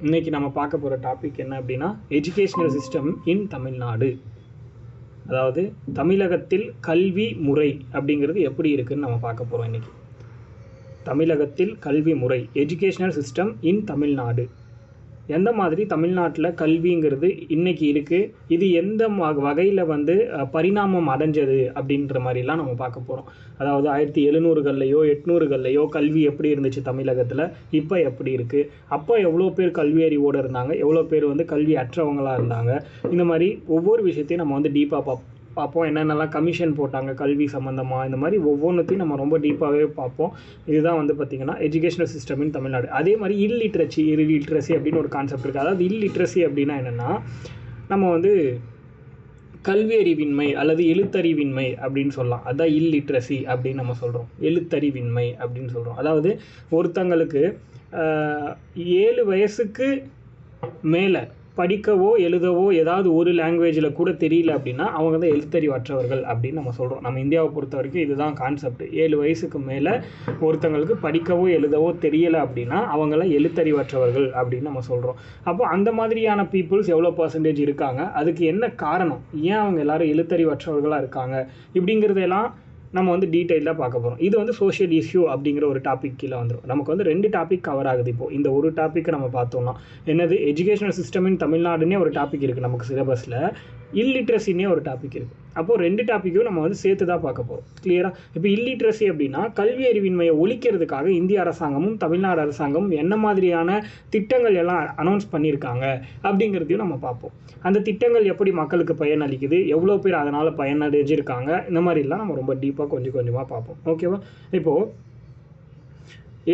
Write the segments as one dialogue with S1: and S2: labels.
S1: இன்றைக்கி நம்ம பார்க்க போகிற டாபிக் என்ன அப்படின்னா எஜுகேஷ்னல் சிஸ்டம் இன் தமிழ்நாடு. அதாவது தமிழகத்தில் கல்வி முறை அப்படிங்கிறது எப்படி இருக்குதுன்னு நம்ம பார்க்க போகிறோம் இன்றைக்கி. தமிழகத்தில் கல்வி முறை, எஜுகேஷ்னல் சிஸ்டம் இன் தமிழ்நாடு. எந்த மாதிரி தமிழ்நாட்டில் கல்விங்கிறது இன்றைக்கி இருக்குது, இது எந்த வகையில் பரிணாமம் அடைஞ்சது அப்படின்ற மாதிரிலாம் நம்ம பார்க்க போகிறோம். அதாவது 1700கள்லையோ 800கள்லையோ கல்வி எப்படி இருந்துச்சு தமிழகத்தில், இப்போ எப்படி இருக்குது, அப்போ எவ்வளோ பேர் கல்வி அறிவோடு இருந்தாங்க, எவ்வளோ பேர் கல்வி அற்றவங்களாக இருந்தாங்க. இந்த மாதிரி ஒவ்வொரு விஷயத்தையும் நம்ம டீப்பாக பார்ப்போம். என்னென்னலாம் கமிஷன் போட்டாங்க கல்வி சம்மந்தமாக, இந்த மாதிரி ஒவ்வொன்றுத்தையும் நம்ம ரொம்ப டீப்பாகவே பார்ப்போம். இதுதான் பார்த்திங்கன்னா எஜுகேஷனல் சிஸ்டம் இன் தமிழ்நாடு. அதே மாதிரி இல்லிட்ரஸி அப்படின்னு ஒரு கான்செப்ட் இருக்குது. அதாவது இல்லிட்ரஸி அப்படின்னா என்னென்னா, நம்ம கல்வி அறிவின்மை அல்லது எழுத்தறிவின்மை அப்படின்னு சொல்லலாம். அதுதான் இல்லிட்ரஸி அப்படின்னு நம்ம சொல்கிறோம். எழுத்தறிவின்மை அப்படின்னு சொல்கிறோம். அதாவது ஒருத்தங்களுக்கு 7 வயசுக்கு மேலே படிக்கவோ எழுதவோ ஏதாவது ஒரு லாங்குவேஜில் கூட தெரியல அப்படின்னா அவங்க தான் எழுத்தறிவற்றவர்கள் அப்படின்னு நம்ம சொல்கிறோம். நம்ம இந்தியாவை பொறுத்த வரைக்கும் இதுதான் கான்செப்ட். 7 வயசுக்கு மேலே ஒருத்தங்களுக்கு படிக்கவோ எழுதவோ தெரியலை அப்படின்னா அவங்களாம் எழுத்தறிவற்றவர்கள் அப்படின்னு நம்ம சொல்கிறோம். அப்போ அந்த மாதிரியான பீப்புள்ஸ் எவ்வளோ பர்சன்டேஜ் இருக்காங்க, அதுக்கு என்ன காரணம், ஏன் அவங்க எல்லோரும் எழுத்தறிவற்றவர்களாக இருக்காங்க, இப்படிங்கிறதெல்லாம் நம்ம டீட்டெயிலாக பார்க்க போகிறோம். இது சோஷியல் இஷ்யூ அப்படிங்கிற ஒரு டாபிக் கீழே வந்துடும். நமக்கு 2 டாபிக் கவர் ஆகுது. இப்போது இந்த ஒரு டாப்பிக்கை நம்ம பார்த்தோம்னா என்னது, எஜுகேஷனல் சிஸ்டம் இன் தமிழ்நாடுன்னே ஒரு டாபிக் இருக்குது நமக்கு சிலபஸில், இல்லிட்ரஸின்னே ஒரு டாபிக் இருக்குது. அப்போது 2 டாப்பிக்கும் நம்ம சேர்த்து தான் பார்க்க போகிறோம். கிளியராக? இப்போ இல்லிட்ரஸி அப்படின்னா கல்வி அறிவின்மையை ஒழிக்கிறதுக்காக இந்திய அரசாங்கமும் தமிழ்நாடு அரசாங்கமும் என்ன மாதிரியான திட்டங்கள் எல்லாம் அனௌன்ஸ் பண்ணியிருக்காங்க அப்படிங்கிறதையும் நம்ம பார்ப்போம். அந்த திட்டங்கள் எப்படி மக்களுக்கு பயனளிக்குது, எவ்வளோ பேர் அதனால் பயனடைஞ்சிருக்காங்க, இந்த மாதிரிலாம் நம்ம ரொம்ப டீப்பாக கொஞ்சம் கொஞ்சமாக பார்ப்போம். ஓகேவா? இப்போது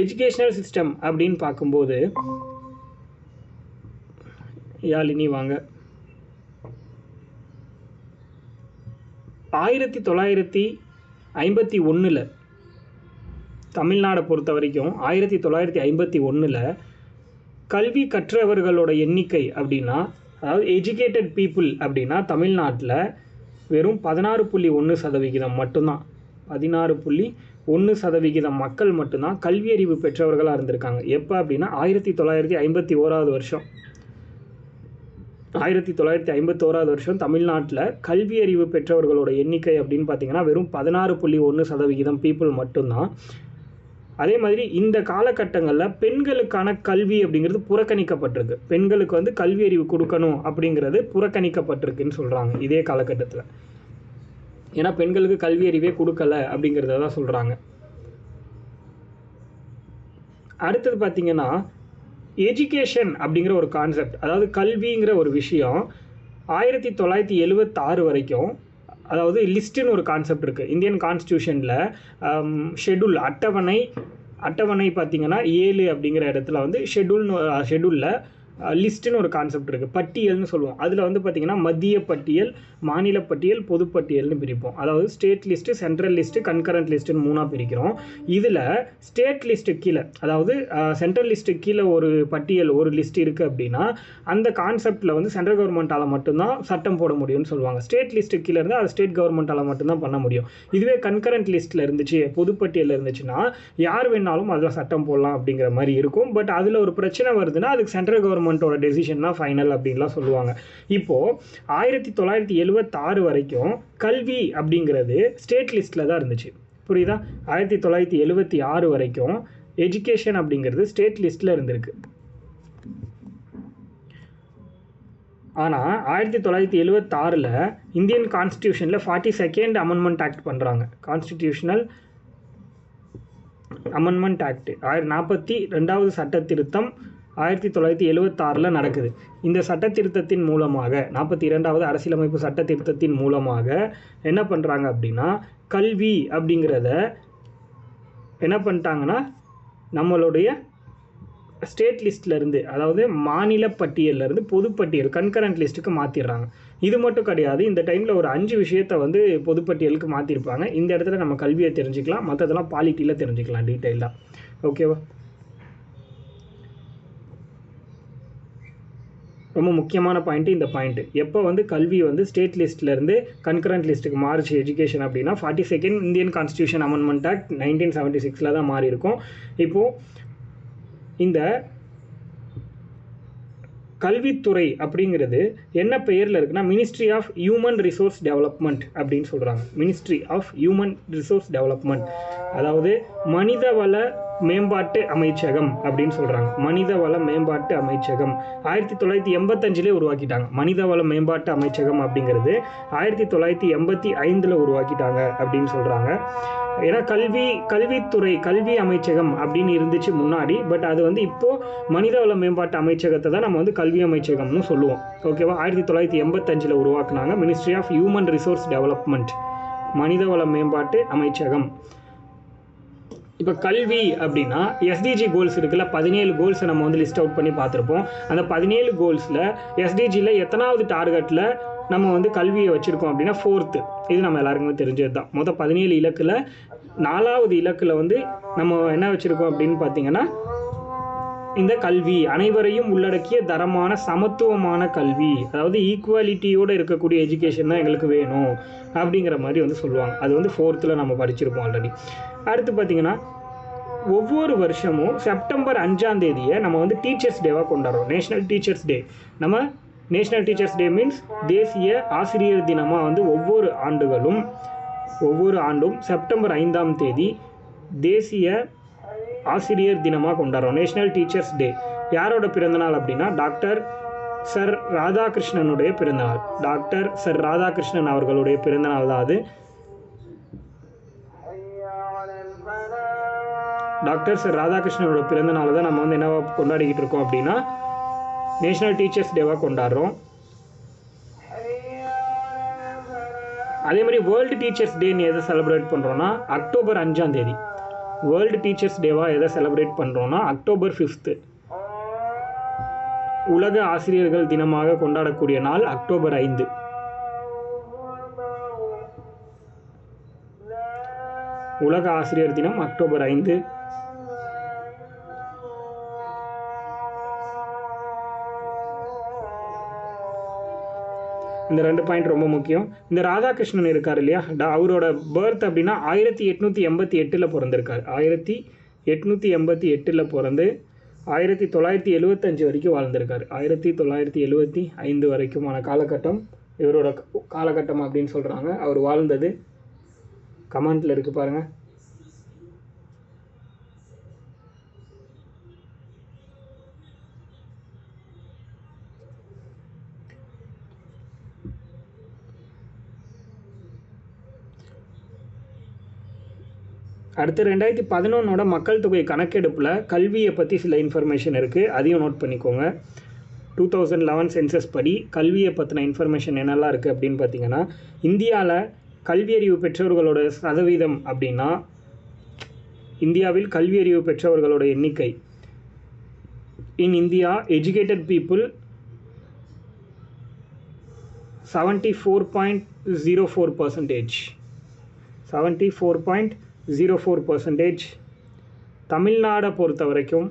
S1: எஜுகேஷ்னல் சிஸ்டம் அப்படின்னு பார்க்கும்போது, யாழினி வாங்க, 1951 தமிழ்நாடை பொறுத்த வரைக்கும் 1951 கல்வி கற்றவர்களோட எண்ணிக்கை அப்படின்னா, அதாவது எஜுகேட்டட் பீப்புள் அப்படின்னா தமிழ்நாட்டில் வெறும் 16.1% மட்டும்தான். 16.1% மக்கள் மட்டும்தான் கல்வி அறிவு பெற்றவர்களாக இருந்திருக்காங்க. எப்போ அப்படின்னா 1951 வருஷம். 1951 வருஷம் தமிழ்நாட்டில் கல்வி அறிவு பெற்றவர்களோட எண்ணிக்கை அப்படின்னு பார்த்தீங்கன்னா வெறும் 16.1% பீப்புள் மட்டும்தான். அதே மாதிரி இந்த காலகட்டங்களில் பெண்களுக்கான கல்வி அப்படிங்கிறது புறக்கணிக்கப்பட்டிருக்கு. பெண்களுக்கு கல்வி அறிவு கொடுக்கணும் அப்படிங்கிறது புறக்கணிக்கப்பட்டிருக்குன்னு சொல்கிறாங்க இதே காலகட்டத்தில். ஏன்னா பெண்களுக்கு கல்வி அறிவே கொடுக்கல அப்படிங்கிறத தான் சொல்கிறாங்க. அடுத்தது பார்த்திங்கன்னா எஜுகேஷன் அப்படிங்கிற ஒரு கான்செப்ட், அதாவது கல்விங்கிற ஒரு விஷயம் 1976 வரைக்கும், அதாவது லிஸ்ட்டுன்னு ஒரு கான்செப்ட் இருக்குது இந்தியன் கான்ஸ்டியூஷனில். ஷெட்யூல் அட்டவணை பார்த்திங்கன்னா 7 அப்படிங்கிற இடத்துல ஷெட்யூலில் லிஸ்ட்டுன்னு ஒரு கான்செப்ட் இருக்குது. பட்டியல்னு சொல்லுவோம். அதில் பார்த்திங்கன்னா மத்திய பட்டியல், மாநில பட்டியல், பொதுப்பட்டியல்னு பிரிப்போம். அதாவது state list, central list, concurrent லிஸ்ட்டுன்னு 3ஆக பிரிக்கிறோம். இதில் ஸ்டேட் லிஸ்ட்டு கீழே, அதாவது சென்ட்ரல் லிஸ்ட்டு கீழே ஒரு பட்டியல், ஒரு லிஸ்ட் இருக்குது அப்படின்னா அந்த கான்செப்டில் சென்ட்ரல் கவர்மெண்ட்டால் மட்டும்தான் சட்டம் போட முடியும்னு சொல்லுவாங்க. ஸ்டேட் லிஸ்ட்டு கீழே இருந்தால் அது ஸ்டேட் கவர்மெண்ட்டால் மட்டும்தான் பண்ண முடியும். இதுவே கன்கரண்ட் லிஸ்ட்டில் இருந்துச்சு, பொதுப்பட்டியலில் இருந்துச்சுன்னா யார் வேணாலும் அதில் சட்டம் போடலாம் அப்படிங்கிற மாதிரி இருக்கும். பட் அதில் ஒரு பிரச்சனை வருதுன்னா அதுக்கு சென்ட்ரல் கவர்மெண்ட்டோட டெசிஷன் தான் ஃபைனல் அப்படின்லாம் சொல்லுவாங்க. இப்போது 1976 வரைக்கும் கல்வி அப்படிங்கிறது ஸ்டேட் லிஸ்ட்டில் தான் இருந்துச்சு. புரியுதா? 1976 வரைக்கும் எஜுகேஷன் அப்படிங்கிறது ஸ்டேட் லிஸ்ட்டில் இருந்திருக்கு. ஆனால் 1976 இந்தியன் கான்ஸ்டியூஷனில் 42nd அமெண்ட்மெண்ட் ஆக்ட் பண்ணுறாங்க. கான்ஸ்டிடியூஷனல் அமெண்ட்மெண்ட் ஆக்ட் 42வது சட்ட திருத்தம் 1976 நடக்குது. இந்த சட்ட திருத்தத்தின் மூலமாக, 42வது அரசியலமைப்பு சட்ட திருத்தத்தின் மூலமாக என்ன பண்ணுறாங்க அப்படின்னா, கல்வி அப்படிங்கிறத என்ன பண்ணிட்டாங்கன்னா நம்மளுடைய ஸ்டேட் லிஸ்ட்லேருந்து, அதாவது மாநில பட்டியலிருந்து பொதுப்பட்டியல் கன்கரண்ட் லிஸ்ட்டுக்கு மாற்றிடுறாங்க. இது மட்டும் கிடையாது, இந்த டைமில் ஒரு 5 விஷயத்தை பொதுப்பட்டியலுக்கு மாற்றிருப்பாங்க. இந்த இடத்துல நம்ம கல்வியை தெரிஞ்சுக்கலாம், மற்றதெல்லாம் பாலிட்டியில் தெரிஞ்சுக்கலாம் டீட்டெயிலாக. ஓகேவா? ரொம்ப முக்கியமான பாயிண்ட்டு இந்த பாயிண்ட்டு. எப்போ கல்வி ஸ்டேட் லிஸ்ட்லேருந்து கன்கரண்ட் லிஸ்ட்டுக்கு மாறிச்சு எஜுகேஷன் அப்படின்னா 42nd Indian constitution amendment act 1976 தான் மாறி இருக்கும். இப்போது இந்த கல்வித்துறை அப்படிங்கிறது என்ன பெயரில் இருக்குன்னா ministry of human resource development அப்படின்னு சொல்கிறாங்க. Ministry of human resource development, அதாவது மனிதவள மேம்பாட்டு அமைச்சகம் அப்படின்னு சொல்கிறாங்க. மனிதவள மேம்பாட்டு அமைச்சகம் 1985 உருவாக்கிட்டாங்க. மனிதவள மேம்பாட்டு அமைச்சகம் அப்படிங்கிறது 1985 உருவாக்கிட்டாங்க அப்படின்னு சொல்கிறாங்க. ஏன்னா கல்வித்துறை கல்வி அமைச்சகம் அப்படின்னு இருந்துச்சு முன்னாடி. பட் அது வந்து இப்போது மனிதவள மேம்பாட்டு அமைச்சகத்தை தான் நம்ம வந்து கல்வி அமைச்சகம்னு சொல்லுவோம். ஓகேவா? 1985 உருவாக்குனாங்க ministry of human resource development, மனிதவள மேம்பாட்டு அமைச்சகம். இப்போ கல்வி அப்படின்னா எஸ்டிஜி கோல்ஸ் இருக்குல்ல, 17 கோல்ஸை நம்ம வந்து லிஸ்ட் அவுட் பண்ணி பார்த்துருப்போம். அந்த 17 கோல்ஸில் எஸ்டிஜியில் எத்தனாவது டார்கெட்டில் நம்ம வந்து கல்வியை வச்சுருக்கோம் அப்படின்னா 4th. இது நம்ம எல்லாருக்குமே தெரிஞ்சது தான். மொத்தம் 17 இலக்கில் 4வது இலக்கில் வந்து நம்ம என்ன வச்சுருக்கோம் அப்படின்னு பார்த்தீங்கன்னா இந்த கல்வி, அனைவரையும் உள்ளடக்கிய தரமான சமத்துவமான கல்வி, அதாவது ஈக்குவாலிட்டியோடு இருக்கக்கூடிய எஜுகேஷன் தான் எங்களுக்கு வேணும் அப்படிங்கிற மாதிரி வந்து சொல்லுவாங்க. அது வந்து 4th நம்ம படிச்சிருப்போம் ஆல்ரெடி. அடுத்து பார்த்திங்கன்னா ஒவ்வொரு வருஷமும் செப்டம்பர் 5 நம்ம வந்து டீச்சர்ஸ் டேவாக கொண்டாடுறோம். National teachers day. நம்ம நேஷ்னல் டீச்சர்ஸ் டே மீன்ஸ் தேசிய ஆசிரியர் தினமாக வந்து ஒவ்வொரு ஆண்டும் செப்டம்பர் 5 தேசிய ஆசிரியர் தினமாக கொண்டாடுறோம். National teachers day. யாரோட பிறந்தநாள் அப்படின்னா டாக்டர் சர் ராதாகிருஷ்ணனுடைய பிறந்தநாள். டாக்டர் சர் ராதாகிருஷ்ணன் அவர்களுடைய பிறந்தநாள் தான் அது. டாக்டர் சர் ராதாகிருஷ்ணனோட பிறந்தநாள் தான் நம்ம வந்து என்னவா கொண்டாடிக்கிட்டு இருக்கோம் அப்படின்னா நேஷ்னல் டீச்சர்ஸ் டேவாக கொண்டாடுறோம். அதே மாதிரி வேர்ல்டு டீச்சர்ஸ் டேன்னு எதை செலிப்ரேட் பண்ணுறோன்னா அக்டோபர் 5 வேர்ல்டு டீச்சர்ஸ் டேவாக எதை செலிப்ரேட் பண்ணுறோன்னா அக்டோபர் 5. உலக ஆசிரியர்கள் தினமாக கொண்டாடக்கூடிய நாள் அக்டோபர் 5. உலக ஆசிரியர் தினம் அக்டோபர் 5. இந்த 2 பாயிண்ட் ரொம்ப முக்கியம். இந்த ராதாகிருஷ்ணன் இருக்கார் இல்லையா, அவரோட பர்த் அப்படின்னா 1888 பிறந்திருக்கார். 1888 பிறந்து 1975 வரைக்கும் வாழ்ந்திருக்கார். 1975 வரைக்குமான காலகட்டம் இவரோட காலகட்டம் அப்படின்னு சொல்கிறாங்க. அவர் வாழ்ந்தது கமெண்ட்டில் இருக்குது பாருங்கள். அடுத்து 2011 மக்கள் தொகை கணக்கெடுப்பில் கல்வியை பற்றி சில இன்ஃபர்மேஷன் இருக்குது, அதையும் நோட் பண்ணிக்கோங்க. 2011 சென்சஸ் படி கல்வியை பற்றின இன்ஃபர்மேஷன் என்னெல்லாம் இருக்குது அப்படின்னு பார்த்தீங்கன்னா, இந்தியாவில் கல்வியறிவு பெற்றவர்களோட சதவீதம் அப்படின்னா, இந்தியாவில் கல்வியறிவு பெற்றவர்களோட எண்ணிக்கை இன் இந்தியா எஜுகேட்டட் பீப்புள் 74.04%. 74.04%. தமிழ்நாடை பொறுத்த வரைக்கும்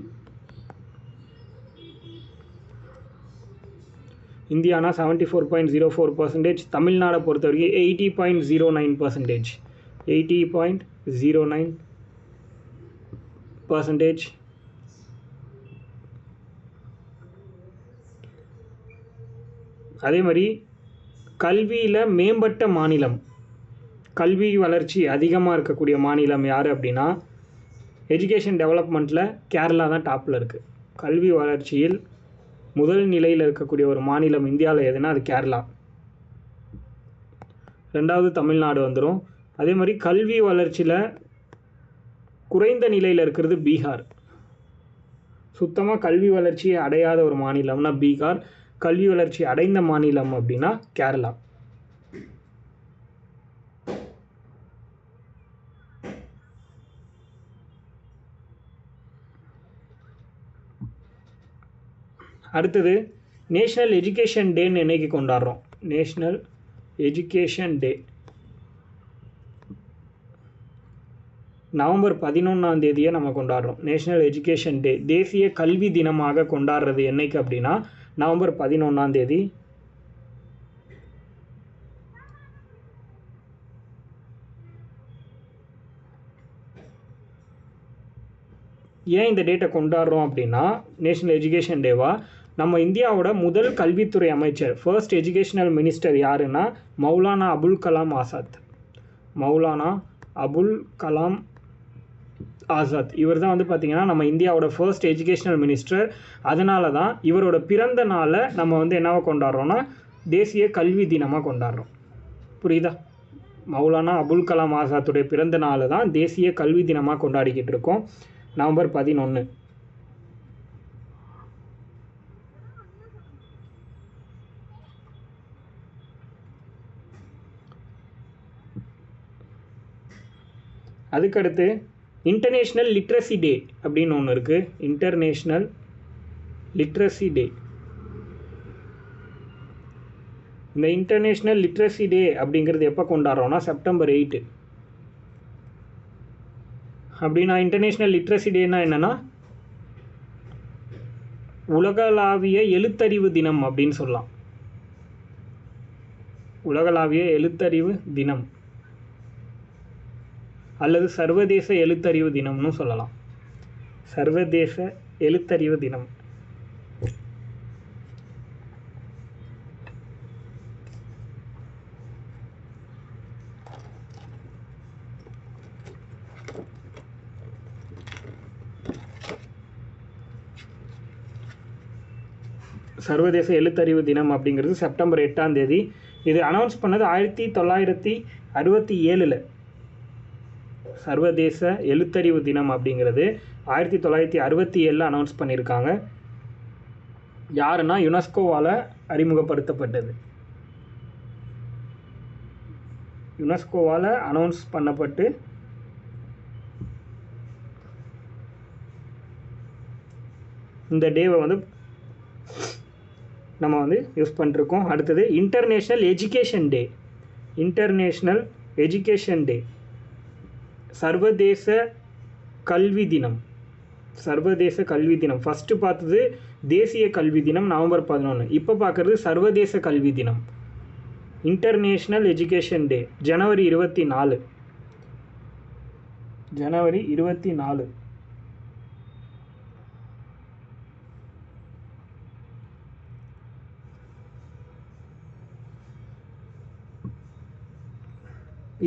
S1: இந்தியானா 74.04%, தமிழ்நாடை பொறுத்த வரைக்கும் 80.09%. 80.09%. அதே மாதிரி கல்வியில் மேம்பட்ட மாநிலம், கல்வி வளர்ச்சி அதிகமாக இருக்கக்கூடிய மாநிலம் யார் அப்படின்னா, எஜுகேஷன் டெவலப்மெண்ட்டில் கேரளா தான் டாப்பில் இருக்குது. கல்வி வளர்ச்சியில் முதல் நிலையில் இருக்கக்கூடிய ஒரு மாநிலம் இந்தியாவில் எதுனா அது கேரளா. 2வது தமிழ்நாடு வந்துடும். அதே மாதிரி கல்வி வளர்ச்சியில் குறைந்த நிலையில் இருக்கிறது பீகார். சுத்தமாக கல்வி வளர்ச்சியை அடையாத ஒரு மாநிலம்னா பீகார். கல்வி வளர்ச்சி அடைந்த மாநிலம் அப்படின்னா கேரளா. அடுத்தது நேஷ்னல் எஜுகேஷன் டேன்னு என்னைக்கு கொண்டாடுறோம்? நேஷ்னல் எஜுகேஷன் டே நவம்பர் 11 நம்ம கொண்டாடுறோம். நேஷ்னல் எஜுகேஷன் டே, தேசிய கல்வி தினமாக கொண்டாடுறது என்னைக்கு அப்படின்னா நவம்பர் 11. ஏன் இந்த டேட்டை கொண்டாடுறோம் அப்படின்னா நேஷ்னல் எஜுகேஷன் டேவா, நம்ம இந்தியாவோட முதல் கல்வித்துறை அமைச்சர் ஃபர்ஸ்ட் எஜுகேஷனல் மினிஸ்டர் யாருன்னா மௌலானா அபுல் கலாம் ஆசாத். மௌலானா அபுல் கலாம் ஆசாத் இவர் தான் வந்து பார்த்திங்கன்னா நம்ம இந்தியாவோட ஃபர்ஸ்ட் எஜுகேஷனல் மினிஸ்டர். அதனால தான் இவரோட பிறந்த நாளை நம்ம வந்து என்னவா கொண்டாடுறோன்னா தேசிய கல்வி தினமாக கொண்டாடுறோம். புரியுதா? மௌலானா அபுல் கலாம் ஆசாத்துடைய பிறந்த நாளை தான் தேசிய கல்வி தினமாக கொண்டாடிக்கிட்டு இருக்கோம் நவம்பர் 11. அதுக்கடுத்து இன்டர்நேஷ்னல் லிட்ரஸி டே அப்படின்னு ஒன்று இருக்குது. International literacy day. இந்த இன்டர்நேஷ்னல் லிட்ரஸி டே அப்படிங்கிறது எப்போ கொண்டாடுறோன்னா செப்டம்பர் 8. அப்படின்னா இன்டர்நேஷ்னல் லிட்ரஸி டேனா என்னென்னா உலகளாவிய எழுத்தறிவு தினம் அப்படின்னு சொல்லலாம். உலகளாவிய எழுத்தறிவு தினம் அல்லது சர்வதேச எழுத்தறிவு தினம்னு சொல்லலாம். சர்வதேச எழுத்தறிவு தினம். சர்வதேச எழுத்தறிவு தினம் அப்படிங்கிறது செப்டம்பர் 8. இது அனௌன்ஸ் பண்ணது 1967. சர்வதேச எழுத்தறிவு தினம் அப்படிங்கிறது 1967 அனௌன்ஸ் பண்ணியிருக்காங்க. யாருன்னா யுனெஸ்கோவால் அறிமுகப்படுத்தப்பட்டது. யுனெஸ்கோவால் அனௌன்ஸ் பண்ணப்பட்டு இந்த டேவை வந்து நம்ம வந்து யூஸ் பண்ணிருக்கோம். அடுத்தது international education day. International education day. சர்வதேச கல்வி தினம். சர்வதேச கல்வி தினம். ஃபஸ்ட்டு பார்த்தது தேசிய கல்வி தினம் நவம்பர் 11. இப்போ பார்க்குறது சர்வதேச கல்வி தினம். இன்டர்நேஷ்னல் எஜுகேஷன் டே ஜனவரி 24. ஜனவரி 24.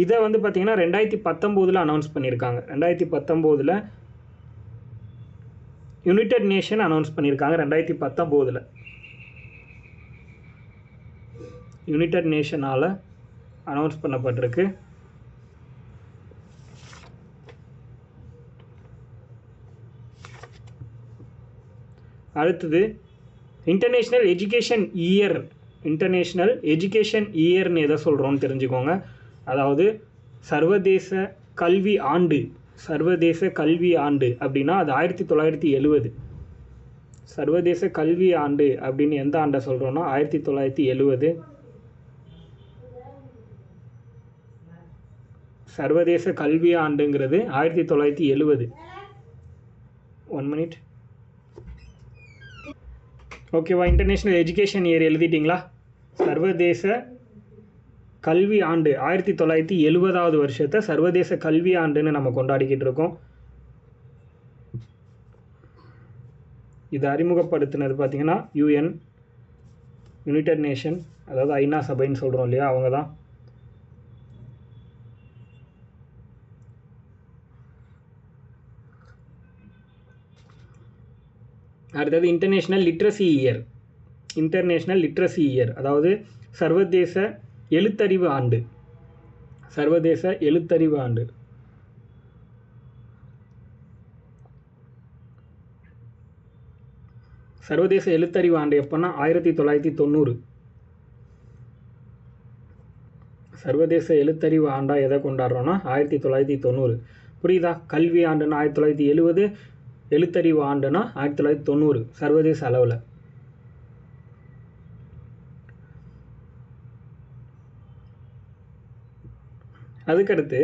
S1: இதை வந்து பார்த்திங்கன்னா 2019 அனௌன்ஸ் பண்ணியிருக்காங்க. 2019 யுனைடெட் நேஷன் அனௌன்ஸ் பண்ணியிருக்காங்க. 2019 யுனைடெட் நேஷனால் அனௌன்ஸ் பண்ணப்பட்டிருக்கு. அடுத்தது international education year. International education இயர்னு எதை சொல்கிறோன்னு தெரிஞ்சுக்கோங்க. அதாவது சர்வதேச கல்வி ஆண்டு. சர்வதேச கல்வி ஆண்டு அப்படின்னா அது 1970. சர்வதேச கல்வி ஆண்டு அப்படின்னு எந்த ஆண்டை சொல்கிறோன்னா 1970. சர்வதேச கல்வி ஆண்டுங்கிறது 1970. 1 minute. ஓகேவா? இன்டர்நேஷ்னல் எஜுகேஷன் இயர் எழுதிட்டிங்களா? சர்வதேச கல்வி ஆண்டு 1970வது வருஷத்தை சர்வதேச கல்வி ஆண்டுன்னு நம்ம கொண்டாடிக்கிட்டு இருக்கோம். இது அறிமுகப்படுத்தினது பார்த்திங்கன்னா UN, யுனைடெட் நேஷன், அதாவது ஐநா சபைன்னு சொல்கிறோம் இல்லையா, அவங்க தான். அடுத்தது international literacy year. International literacy year அதாவது சர்வதேச எழுத்தறிவு ஆண்டு. சர்வதேச எழுத்தறிவு ஆண்டு. சர்வதேச எழுத்தறிவு ஆண்டு எப்போன்னா 1990. சர்வதேச எழுத்தறிவு ஆண்டா எதை கொண்டாடுறோன்னா 1990. புரியுதா? கல்வி ஆண்டுன்னா 1970, எழுத்தறிவு ஆண்டுனா 1990 சர்வதேச அளவில். அதுக்கடுத்து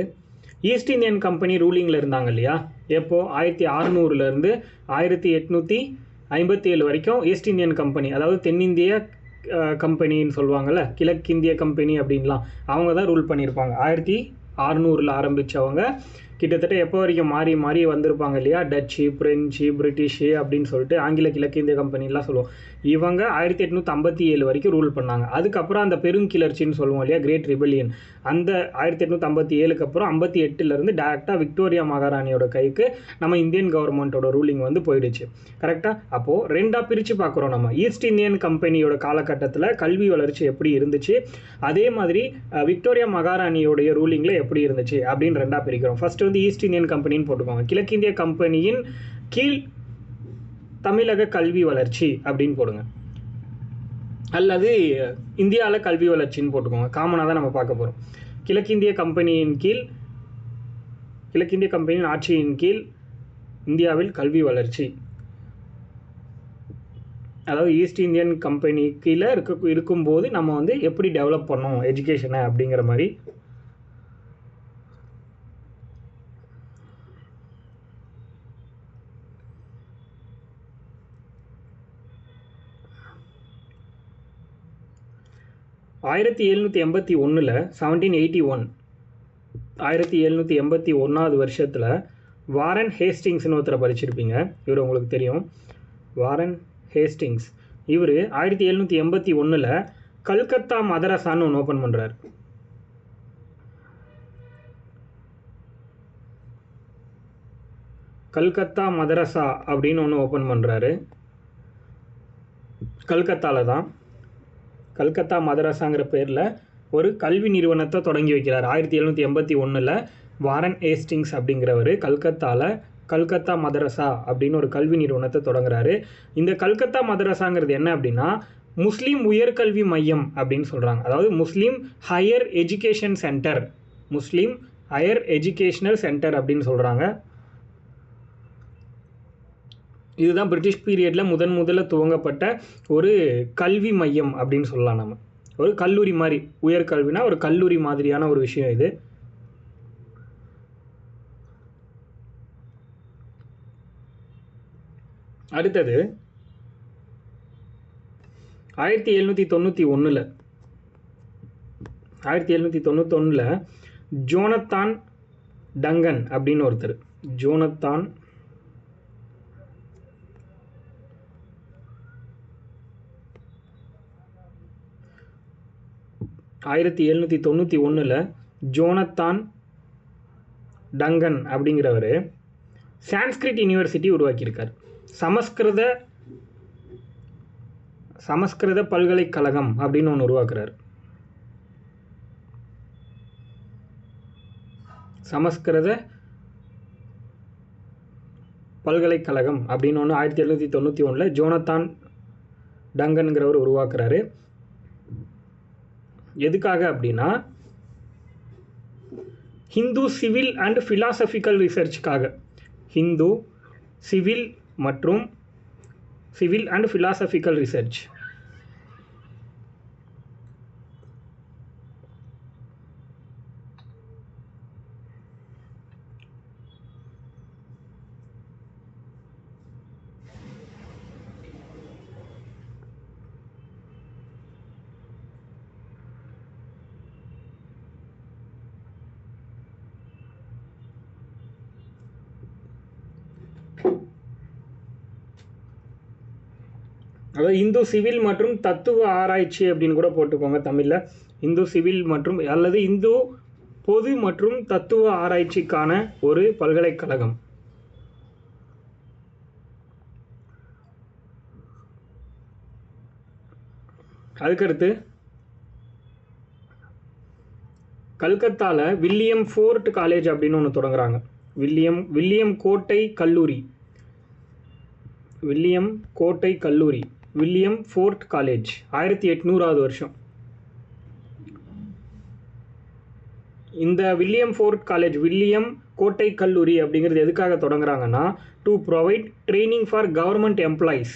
S1: ஈஸ்ட் இந்தியன் கம்பெனி ரூலிங்கில் இருந்தாங்க இல்லையா? எப்போ 1600 1857 வரைக்கும் ஈஸ்ட் இந்தியன் கம்பெனி, அதாவது தென்னிந்திய கம்பெனின்னு சொல்லுவாங்கள்ல, கிழக்கிந்திய கம்பெனி அப்படின்லாம், அவங்க தான் ரூல் பண்ணியிருப்பாங்க. 1600 ஆரம்பித்தவங்க கிட்டத்தட்ட எப்போ வரைக்கும் மாறி மாறி வந்திருப்பாங்க இல்லையா, டச்சு, பிரெஞ்சு, பிரிட்டிஷு அப்படின்னு சொல்லிட்டு ஆங்கில கிழக்கிந்திய கம்பெனிலாம் சொல்லுவோம். இவங்க 1857 வரைக்கும் ரூல் பண்ணாங்க. அதுக்கப்புறம் அந்த பெருங்கிளர்ச்சின்னு சொல்லுவோம் இல்லையா, கிரேட் ரிபெலியன், அந்த 1857க்கு அப்புறம் 58லேருந்து டேரெக்டாக விக்டோரியா மகாராணியோட கைக்கு நம்ம இந்தியன் கவர்மெண்ட்டோட ரூலிங் வந்து போயிடுச்சு. கரெக்டாக? அப்போது ரெண்டாக பிரித்து பார்க்குறோம் நம்ம. ஈஸ்ட் இந்தியன் கம்பெனியோட காலகட்டத்தில் கல்வி வளர்ச்சி எப்படி இருந்துச்சு, அதே மாதிரி விக்டோரியா மகாராணியோடைய ரூலிங்கில் எப்படி இருந்துச்சு அப்படின்னு ரெண்டாக பிரிக்கிறோம். ஃபர்ஸ்ட் வந்து ஈஸ்ட் இந்தியன் கம்பெனின்னு போட்டுக்கோங்க. கிழக்கிந்திய கம்பெனியின் கீழ் தமிழக கல்வி வளர்ச்சி அப்படின்னு போடுங்க, அல்லது இந்தியாவில் கல்வி வளர்ச்சின்னு போட்டுக்கோங்க. காமனாக தான் நம்ம பார்க்க போகிறோம். கிழக்கிந்திய கம்பெனியின் கீழ், கிழக்கிந்திய கம்பெனியின் ஆட்சியின் கீழ் இந்தியாவில் கல்வி வளர்ச்சி, அதாவது ஈஸ்ட் இந்தியன் கம்பெனி கீழே இருக்கும்போது நம்ம வந்து எப்படி டெவலப் பண்ணோம் எஜுகேஷனை அப்படிங்கிற மாதிரி. ஆயிரத்தி 1781 வருஷத்தில் வாரன் ஹேஸ்டிங்ஸ்னு ஒருத்தரை படிச்சிருப்பீங்க. இவர் உங்களுக்கு தெரியும், வாரன் ஹேஸ்டிங்ஸ். இவர் 1781 கல்கத்தா மதரசான்னு ஒன்று ஓப்பன் பண்ணுறார். கல்கத்தா மதரசா அப்படின்னு ஒன்று ஓப்பன் பண்ணுறாரு. கல்கத்தாவில் தான் கல்கத்தா மதரசாங்கிற பேரில் ஒரு கல்வி நிறுவனத்தை தொடங்கி வைக்கிறார். 1781 வாரன் ஹேஸ்டிங்ஸ் அப்படிங்கிறவர் கல்கத்தாவில் கல்கத்தா மதரசா அப்படின்னு ஒரு கல்வி நிறுவனத்தை தொடங்குறாரு. இந்த கல்கத்தா மதரசாங்கிறது என்ன அப்படின்னா, முஸ்லீம் உயர்கல்வி மையம் அப்படின்னு சொல்கிறாங்க. அதாவது முஸ்லீம் ஹையர் எஜுகேஷன் சென்டர், முஸ்லீம் ஹையர் எஜுகேஷனல் சென்டர் அப்படின்னு சொல்கிறாங்க. இதுதான் பிரிட்டிஷ் பீரியடில் முதல்ல துவங்கப்பட்ட ஒரு கல்வி மையம் அப்படின்னு சொல்லலாம். நம்ம ஒரு கல்லூரி மாதிரி, உயர்கல்வினா ஒரு கல்லூரி மாதிரியான ஒரு விஷயம் இது. அடுத்தது 1791 ஜோனத்தான் டங்கன் அப்படின்னு ஒருத்தர், ஜோனத்தான் 1791 ஜோனத்தான் டங்கன் அப்படிங்கிறவர் சான்ஸ்கிரிட் யூனிவர்சிட்டி உருவாக்கியிருக்கார். சமஸ்கிருத பல்கலைக்கழகம் அப்படின்னு ஒன்று உருவாக்குறார். சமஸ்கிருத பல்கலைக்கழகம் அப்படின்னு ஒன்று 1791 ஜோனத்தான் டங்கன்கிறவர் உருவாக்குறாரு. எதுக்காக அப்படின்னா, ஹிந்து சிவில் அண்ட் ஃபிலாசபிக்கல் ரிசர்ச்சுக்காக. ஹிந்து சிவில் மற்றும் சிவில் அண்ட் ஃபிலாசபிக்கல் ரிசர்ச். அதாவது இந்து சிவில் மற்றும் தத்துவ ஆராய்ச்சி அப்படின்னு கூட போட்டுக்கோங்க தமிழில். இந்து சிவில் மற்றும் அல்லது இந்து பொது மற்றும் தத்துவ ஆராய்ச்சிக்கான ஒரு பல்கலைக்கழகம். அதுக்கடுத்து கல்கத்தாவில் வில்லியம் ஃபோர்ட் காலேஜ் அப்படின்னு ஒன்று தொடங்குறாங்க. வில்லியம் கோட்டை கல்லூரி, வில்லியம் கோட்டை கல்லூரி, வில்லியம் ஃபோர்ட் காலேஜ் 1800 வருஷம். இந்த வில்லியம் ஃபோர்ட் காலேஜ், வில்லியம் கோட்டை கல்லூரி அப்படிங்கிறது எதுக்காக தொடங்குறாங்கன்னா, to provide training for government employees.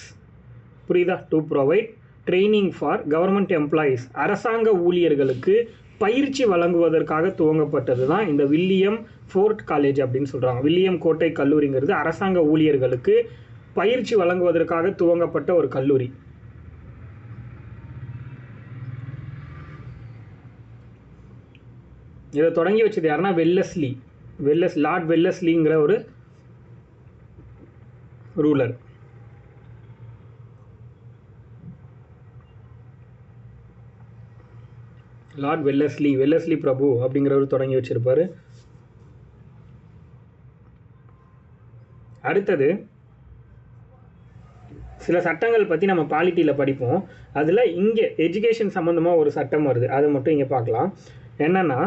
S1: புரியுதா? To provide training for government employees, அரசாங்க ஊழியர்களுக்கு பயிற்சி வழங்குவதற்காக துவங்கப்பட்டது தான் இந்த வில்லியம் ஃபோர்ட் காலேஜ் அப்படின்னு சொல்கிறாங்க. வில்லியம் கோட்டை கல்லூரிங்கிறது அரசாங்க ஊழியர்களுக்கு பயிற்சி வழங்குவதற்காக துவங்கப்பட்ட ஒரு கல்லூரி. இதை தொடங்கி வச்சது யாருன்னா வெல்லஸ்லி. லார்ட் வெல்லஸ்லிங்கிற ஒரு ரூலர். லார்ட் வெல்லஸ்லி பிரபு அப்படிங்கிறவர் தொடங்கி வச்சிருப்பாரு. அடுத்தது சில சட்டங்கள் பற்றி நம்ம பாலிட்டியில் படிப்போம். அதில் இங்கே எஜுகேஷன் சம்மந்தமாக ஒரு சட்டம் வருது, அதை மட்டும் இங்கே பார்க்கலாம். என்னென்னா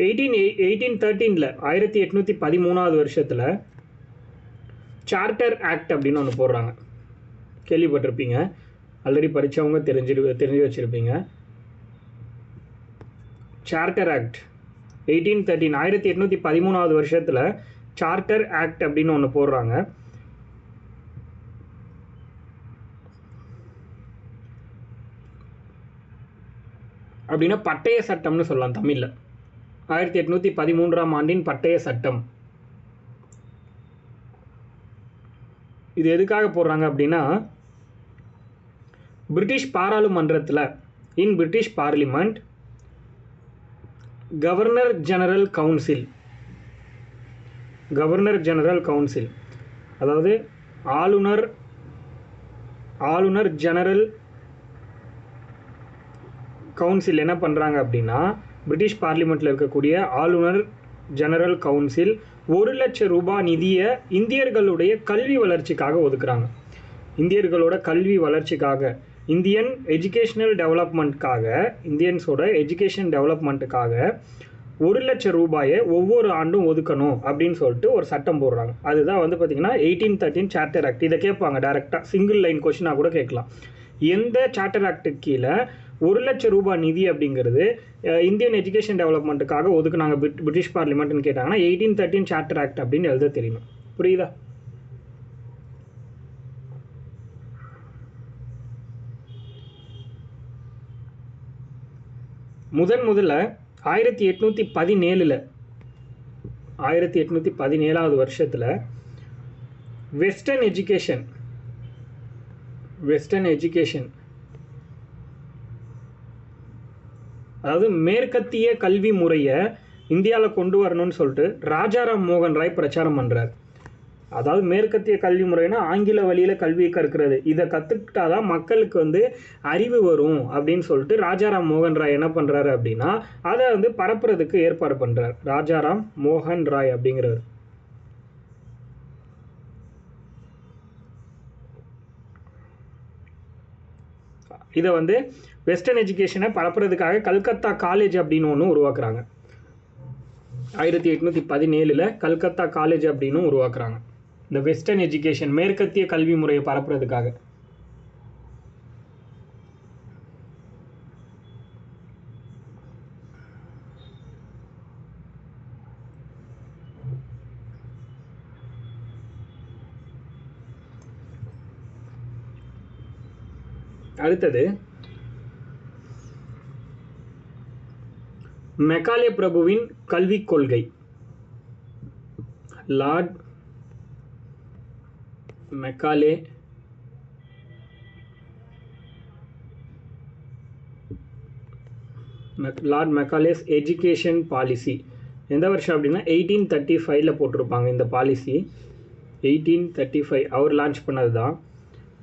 S1: 1813 1813 வருஷத்தில் சார்ட்டர் ஆக்ட் அப்படின்னு ஒன்று போடுறாங்க. கேள்விப்பட்டிருப்பீங்க, ஆல்ரெடி படித்தவங்க தெரிஞ்சு வச்சுருப்பீங்க. சார்ட்டர் ஆக்ட் 1813 வருஷத்தில் சார்ட்டர் ஆக்ட் அப்படின்னு ஒன்று போடுறாங்க. அப்படின்னா பட்டய சட்டம்னு சொல்லலாம் தமிழில். 1813 பட்டய சட்டம். இது எதுக்காக போடுறாங்க அப்படின்னா, பிரிட்டிஷ் பாராளுமன்றத்தில் British parliament governor general council, அதாவது ஆளுநர் ஜெனரல் கவுன்சில் என்ன பண்ணுறாங்க அப்படின்னா, பிரிட்டிஷ் பார்லிமெண்ட்டில் இருக்கக்கூடிய ஆளுநர் ஜெனரல் கவுன்சில் 1 லட்சம் ரூபாய் நிதியை இந்தியர்களுடைய கல்வி வளர்ச்சிக்காக ஒதுக்குறாங்க. இந்தியர்களோட கல்வி வளர்ச்சிக்காக, இந்தியன்ஸோட எஜுகேஷன் டெவலப்மெண்ட்டுக்காக 1 லட்சம் ரூபாயை ஒவ்வொரு ஆண்டும் ஒதுக்கணும் அப்படின்னு சொல்லிட்டு ஒரு சட்டம் போடுறாங்க. அதுதான் பார்த்திங்கன்னா 1813 சார்ட்டர் ஆக்ட். இதை கேட்பாங்க டைரெக்டாக, சிங்கிள் லைன் கொஷினாக கூட கேட்கலாம். எந்த சார்ட்டர் ஆக்டுக்கு கீழே 1 லட்சம் ரூபாய் நிதி அப்படிங்கிறது இந்தியன் எஜுகேஷன் டெவலப்மெண்ட்டுக்காக ஒதுக்குனாங்க பிரிட்டிஷ் பார்லிமெண்ட்னு கேட்டாங்கன்னா 1813 சார்ட்டர் ஆக்ட் அப்படின்னு எழுத தெரியணும். புரியுதா? முதல்ல 1817 வருஷத்தில் வெஸ்டர்ன் எஜுகேஷன் அதாவது மேற்கத்திய கல்வி முறையை இந்தியாவில் கொண்டு வரணும்னு சொல்லிட்டு ராஜாராம் மோகன் ராய் பிரச்சாரம் பண்ணுறார். அதாவது மேற்கத்திய கல்வி முறைனா ஆங்கில வழியில் கல்வி கற்கிறது, இதை கற்றுக்கிட்டாதான் மக்களுக்கு அறிவு வரும் அப்படின்னு சொல்லிட்டு ராஜாராம் மோகன் ராய் என்ன பண்ணுறாரு அப்படின்னா, அதை பரப்புறதுக்கு ஏற்பாடு பண்ணுறார். ராஜாராம் மோகன் ராய் அப்படிங்கிறவர். இதை வெஸ்டர்ன் எஜுகேஷனை பரப்புறதுக்காக கல்கத்தா காலேஜ் அப்படின்னு ஒன்று உருவாக்குறாங்க. 1817 கல்கத்தா காலேஜ் அப்படின்னு உருவாக்குறாங்க. இந்த வெஸ்டர்ன் எஜுகேஷன் மேற்கத்திய கல்வி முறையை பரப்புறதுக்காக. அடுத்தது மெக்காலே பிரபுவின் கல்விக் கொள்கை. லார்ட் மெக்காலேஸ் எஜுகேஷன் பாலிசி எந்த வருஷம் அப்படின்னா 1835 போட்டிருப்பாங்க. இந்த பாலிசி 1835 அவர் லான்ச் பண்ணது தான்.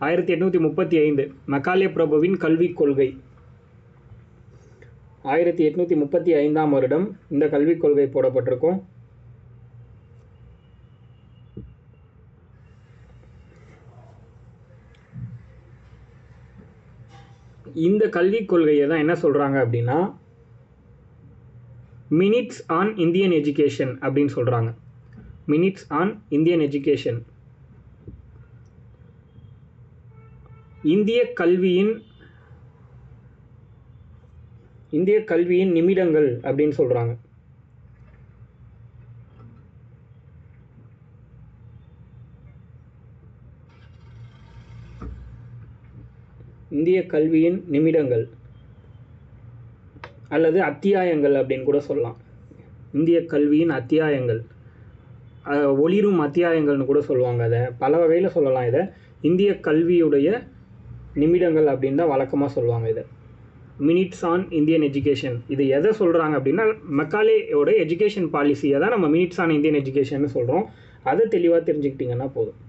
S1: 1835 மெக்காலே பிரபுவின் கல்விக் கொள்கை. 1835 வருடம் இந்த கல்விக் கொள்கை போடப்பட்டிருக்கும். இந்த கல்விக் கொள்கையை தான் என்ன சொல்கிறாங்க அப்படின்னா மினிட்ஸ் ஆன் இந்தியன் எஜுகேஷன் அப்படின்னு சொல்கிறாங்க. மினிட்ஸ் ஆன் இந்தியன் எஜுகேஷன், இந்திய கல்வியின் நிமிடங்கள் அப்படின்னு சொல்கிறாங்க. இந்திய கல்வியின் நிமிடங்கள் அல்லது அத்தியாயங்கள் அப்படின்னு கூட சொல்லலாம். இந்திய கல்வியின் அத்தியாயங்கள், ஒளிரும் அத்தியாயங்கள்னு கூட சொல்லுவாங்க. அதை பல வகையில் சொல்லலாம். இதை இந்திய கல்வியுடைய நிமிடங்கள் அப்படின்னு தான் வழக்கமாக சொல்லுவாங்க. இதை மினிட்ஸ் ஆன் இந்தியன் எஜுகேஷன். இது எதை சொல்கிறாங்க அப்படின்னா மெக்காலேயோட எஜுகேஷன் பாலிசியை தான் நம்ம மினிட்ஸ் ஆன் இந்தியன் எஜுகேஷன் சொல்கிறோம். அதை தெளிவாக தெரிஞ்சுக்கிட்டிங்கன்னா போதும்.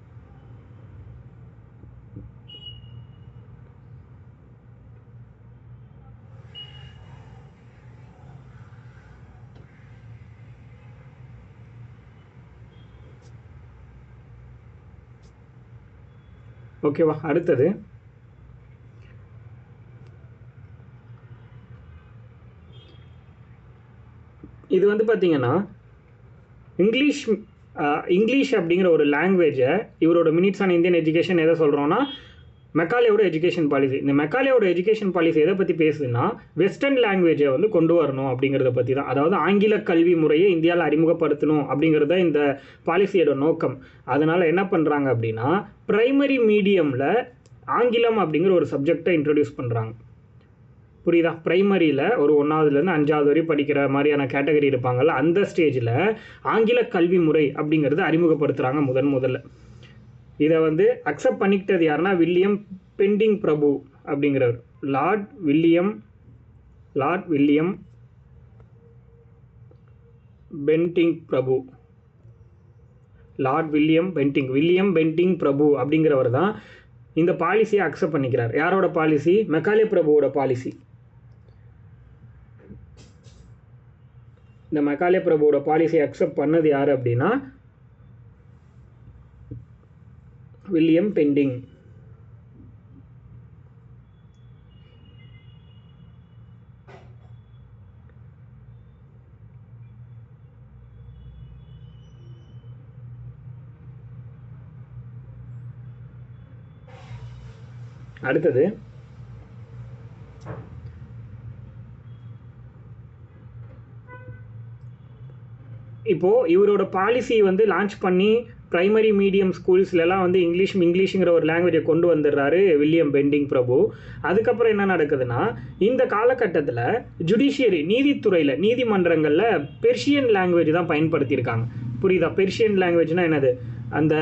S1: ஓகேவா? அடுத்தது இது வந்து பார்த்தீங்கன்னா இங்கிலீஷ் அப்படிங்கிற ஒரு லாங்குவேஜை இவரோட மினிட்ஸ் ஆன் இந்தியன் எஜுகேஷன் எதை சொல்கிறோன்னா மெக்காலேயோட எஜுகேஷன் பாலிசி. இந்த மெக்காலேயோட எஜுகேஷன் பாலிசி எதை பற்றி பேசுதுன்னா வெஸ்டர்ன் லாங்குவேஜை வந்து கொண்டு வரணும் அப்படிங்கிறத பற்றி தான். அதாவது ஆங்கில கல்வி முறையை இந்தியாவில் அறிமுகப்படுத்தணும் அப்படிங்கிறத இந்த பாலிசியோட நோக்கம். அதனால் என்ன பண்ணுறாங்க அப்படின்னா ப்ரைமரி மீடியமில் ஆங்கிலம் அப்படிங்கிற ஒரு சப்ஜெக்டை இன்ட்ரடியூஸ் பண்ணுறாங்க. புரியுதா? ப்ரைமரியில் ஒரு 1ஆவதுலேருந்து 5ஆவது வரை படிக்கிற மாதிரியான கேட்டகரி இருப்பாங்கள்ல, அந்த ஸ்டேஜில் ஆங்கில கல்வி முறை அப்படிங்கிறத அறிமுகப்படுத்துகிறாங்க முதல்ல. இதை வந்து அக்செப்ட் பண்ணிக்கிட்டது யாருன்னா வில்லியம் பெண்டிங் பிரபு அப்படிங்கிறவர். லார்ட் வில்லியம் பென்டிங் பிரபு. வில்லியம் பென்டிங் பிரபு அப்படிங்கிறவர் தான் இந்த பாலிசியை அக்செப்ட் பண்ணிக்கிறார். யாரோட பாலிசி? மெக்காலே பிரபுவோட பாலிசி. இந்த மெக்காலே பிரபுவோட பாலிசியை அக்செப்ட் பண்ணது யார் அப்படின்னா வில்லியம் பெண்டிங். அடுத்தது இப்போது இவரோட பாலிசி வந்து லான்ச் பண்ணி ப்ரைமரி மீடியம் ஸ்கூல்ஸ்லாம் வந்து இங்கிலீஷுங்கிற ஒரு லாங்குவேஜை கொண்டு வந்துடுறாரு வில்லியம் பெண்டிங் பிரபு. அதுக்கப்புறம் என்ன நடக்குதுன்னா இந்த காலகட்டத்தில் ஜுடிஷியரி நீதித்துறையில் நீதிமன்றங்களில் பெர்ஷியன் லாங்குவேஜ் தான் பயன்படுத்தியிருக்காங்க. புரியுதா? பெர்ஷியன் லாங்குவேஜ்னால் என்னது? அந்த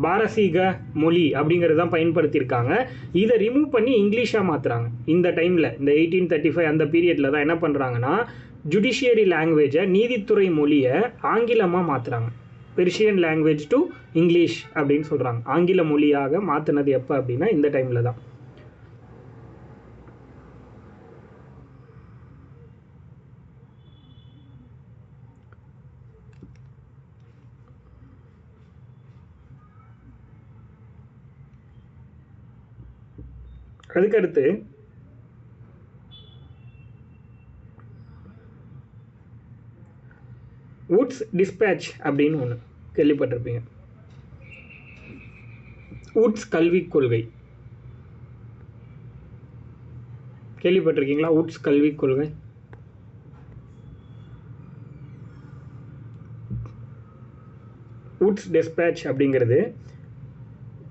S1: பாரசீக மொழி அப்படிங்கிறது தான் பயன்படுத்தியிருக்காங்க. இதை ரிமூவ் பண்ணி இங்கிலீஷாக மாற்றுறாங்க. இந்த டைமில் இந்த 1835 அந்த பீரியடில் தான் என்ன பண்ணுறாங்கன்னா ஜுடிஷியரி லாங்குவேஜை நீதித்துறை மொழியை ஆங்கிலமாக மாற்றுறாங்க. பெர்ஷியன் லாங்குவேஜ் டு இங்கிலீஷ் அப்படின்னு சொல்கிறாங்க. ஆங்கில மொழியாக மாற்றினது எப்போ அப்படின்னா இந்த டைமில் தான். அதுக்கடுத்து வுட்ஸ் டிஸ்பேட்ச் அப்படின்னு ஒன்று கேள்விப்பட்டிருப்பீங்க. வுட்ஸ் கல்விக் கொள்கை கேள்விப்பட்டிருக்கீங்களா? வுட்ஸ் கல்விக் கொள்கை வுட்ஸ் டிஸ்பேட்ச் அப்படிங்கிறது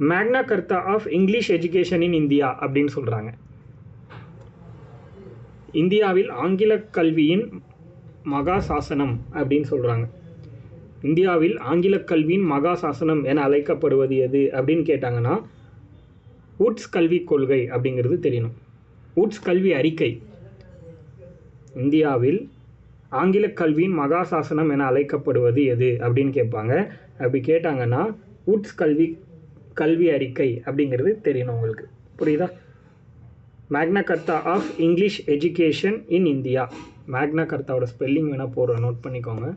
S1: Magna Carta of English education in India அப்படின்னு சொல்கிறாங்க. இந்தியாவில் ஆங்கில கல்வியின் மகா சாசனம் அப்படின்னு சொல்கிறாங்க. இந்தியாவில் ஆங்கில கல்வியின் மகா சாசனம் என அழைக்கப்படுவது எது அப்படின்னு கேட்டாங்கன்னா வுட்ஸ் கல்விக் கொள்கை அப்படிங்கிறது தெரியணும். வுட்ஸ் கல்வி அறிக்கை. இந்தியாவில் ஆங்கில கல்வியின் மகா சாசனம் என அழைக்கப்படுவது எது அப்படின்னு கேட்பாங்க. அப்படி கேட்டாங்கன்னா வுட்ஸ் கல்வி அறிக்கை அப்படிங்கிறது தெரியணும் உங்களுக்கு. புரியுதா? Magna Carta of English education in India. Magna கர்த்தாவோட ஸ்பெல்லிங் வேணால் போடுறேன், நோட் பண்ணிக்கோங்க.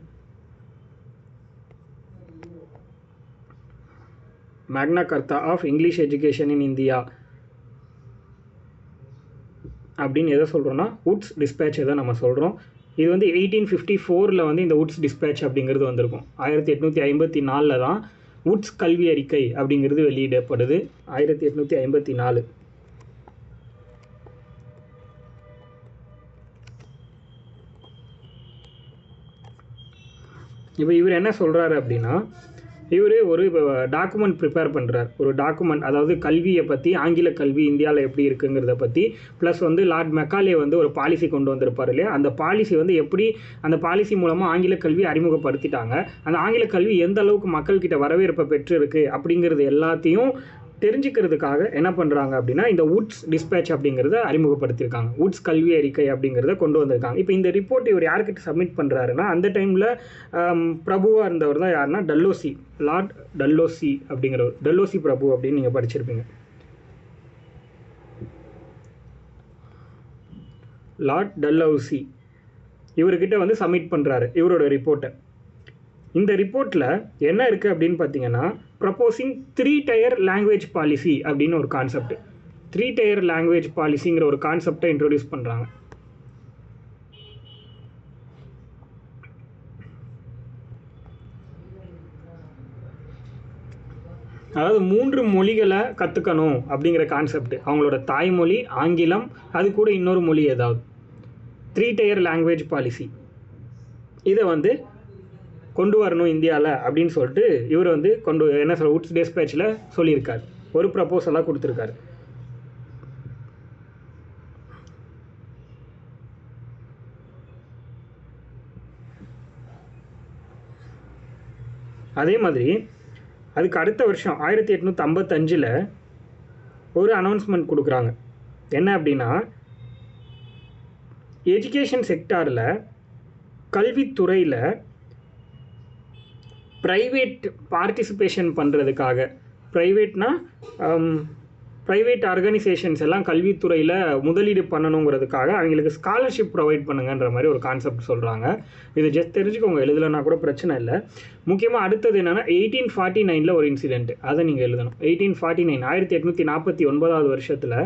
S1: Magna Carta of English education in India அப்படின்னு எதை சொல்கிறோன்னா வுட்ஸ் டிஸ்பேட்ச் தான் நம்ம சொல்கிறோம். இது வந்து 1854 வந்து இந்த வுட்ஸ் டிஸ்பேட்ச் அப்படிங்கிறது வந்திருக்கும். 1854 தான் வுட்ஸ் கல்வி அறிக்கை அப்படிங்கிறது வெளியிடப்படுது. 1854. இப்போ இவர் என்ன சொல்கிறாரு அப்படின்னா இவர் ஒரு டாக்குமெண்ட் ப்ரிப்பேர் பண்ணுறார். ஒரு டாக்குமெண்ட், அதாவது கல்வியை பற்றி, ஆங்கில கல்வி இந்தியாவில் எப்படி இருக்குங்கிறத பற்றி, ப்ளஸ் வந்து லார்ட் மெக்காலே வந்து ஒரு பாலிசி கொண்டு வந்திருப்பார் இல்லையா, அந்த பாலிசி வந்து எப்படி அந்த பாலிசி மூலமாக ஆங்கில கல்வி அறிமுகப்படுத்திட்டாங்க, அந்த ஆங்கில கல்வி எந்த அளவுக்கு மக்கள்கிட்ட வரவேற்பை பெற்று இருக்குது அப்படிங்கிறது எல்லாத்தையும் தெரிஞ்சுக்கிறதுக்காக என்ன பண்ணுறாங்க அப்படின்னா இந்த வுட்ஸ் டிஸ்பேட்ச் அப்படிங்கிறத அறிமுகப்படுத்தியிருக்காங்க. வுட்ஸ் கல்வி அறிக்கை அப்படிங்கிறத கொண்டு வந்திருக்காங்க. இப்போ இந்த ரிப்போர்ட் இவர் யார்கிட்ட சப்மிட் பண்ணுறாருன்னா, அந்த டைமில் பிரபுவாக இருந்தவர் தான் யாருன்னா டல்லோசி, லார்ட் டல்லோசி அப்படிங்கிறவர். டல்லோசி பிரபு அப்படின்னு நீங்கள் படிச்சிருப்பீங்க. லார்ட் டல்லௌசி இவர்கிட்ட வந்து சப்மிட் பண்ணுறாரு இவரோட ரிப்போர்ட்டை. இந்த ரிப்போர்ட்டில் என்ன இருக்குது அப்படின்னு பார்த்தீங்கன்னா, ப்ரப்போசிங் 3 tier லாங்குவேஜ் பாலிசி அப்படின்னு ஒரு கான்செப்ட். 3 tier லாங்குவேஜ் பாலிசிங்கிற ஒரு கான்செப்டை இன்ட்ரோடியூஸ் பண்ணுறாங்க. அதாவது 3 மொழிகளை கற்றுக்கணும் அப்படிங்கிற கான்செப்ட். அவங்களோட தாய்மொழி, ஆங்கிலம், அது கூட இன்னொரு மொழி ஏதாவது. 3 tier லாங்குவேஜ் பாலிசி இதை வந்து கொண்டு வரணும் இந்தியாவில் அப்படின்னு சொல்லிட்டு இவர் வந்து என்ன சொல்ல வுட்ஸ் டிஸ்பேட்சில் சொல்லியிருக்காரு. ஒரு ப்ரப்போசலாக கொடுத்துருக்காரு. அதே மாதிரி அதுக்கு அடுத்த வருஷம் 1855 ஒரு அனௌன்ஸ்மெண்ட் கொடுக்குறாங்க. என்ன அப்படின்னா, எஜுகேஷன் செக்டாரில் கல்வித்துறையில் ப்ரைவேட் பார்ட்டிசிபேஷன் பண்ணுறதுக்காக, ப்ரைவேட் ஆர்கனைசேஷன்ஸ் எல்லாம் கல்வித்துறையில் முதலீடு பண்ணணுங்கிறதுக்காக அவங்களுக்கு ஸ்காலர்ஷிப் ப்ரொவைட் பண்ணுங்கன்ற மாதிரி ஒரு கான்செப்ட் சொல்கிறாங்க. இது ஜஸ்ட் தெரிஞ்சுக்கோங்க, எழுதலைன்னா கூட பிரச்சனை இல்லை. முக்கியமாக அடுத்தது என்னென்னா 1849 ஒரு இன்சிடெண்ட், அதை நீங்கள் எழுதணும். 1849 1849 வருஷத்தில்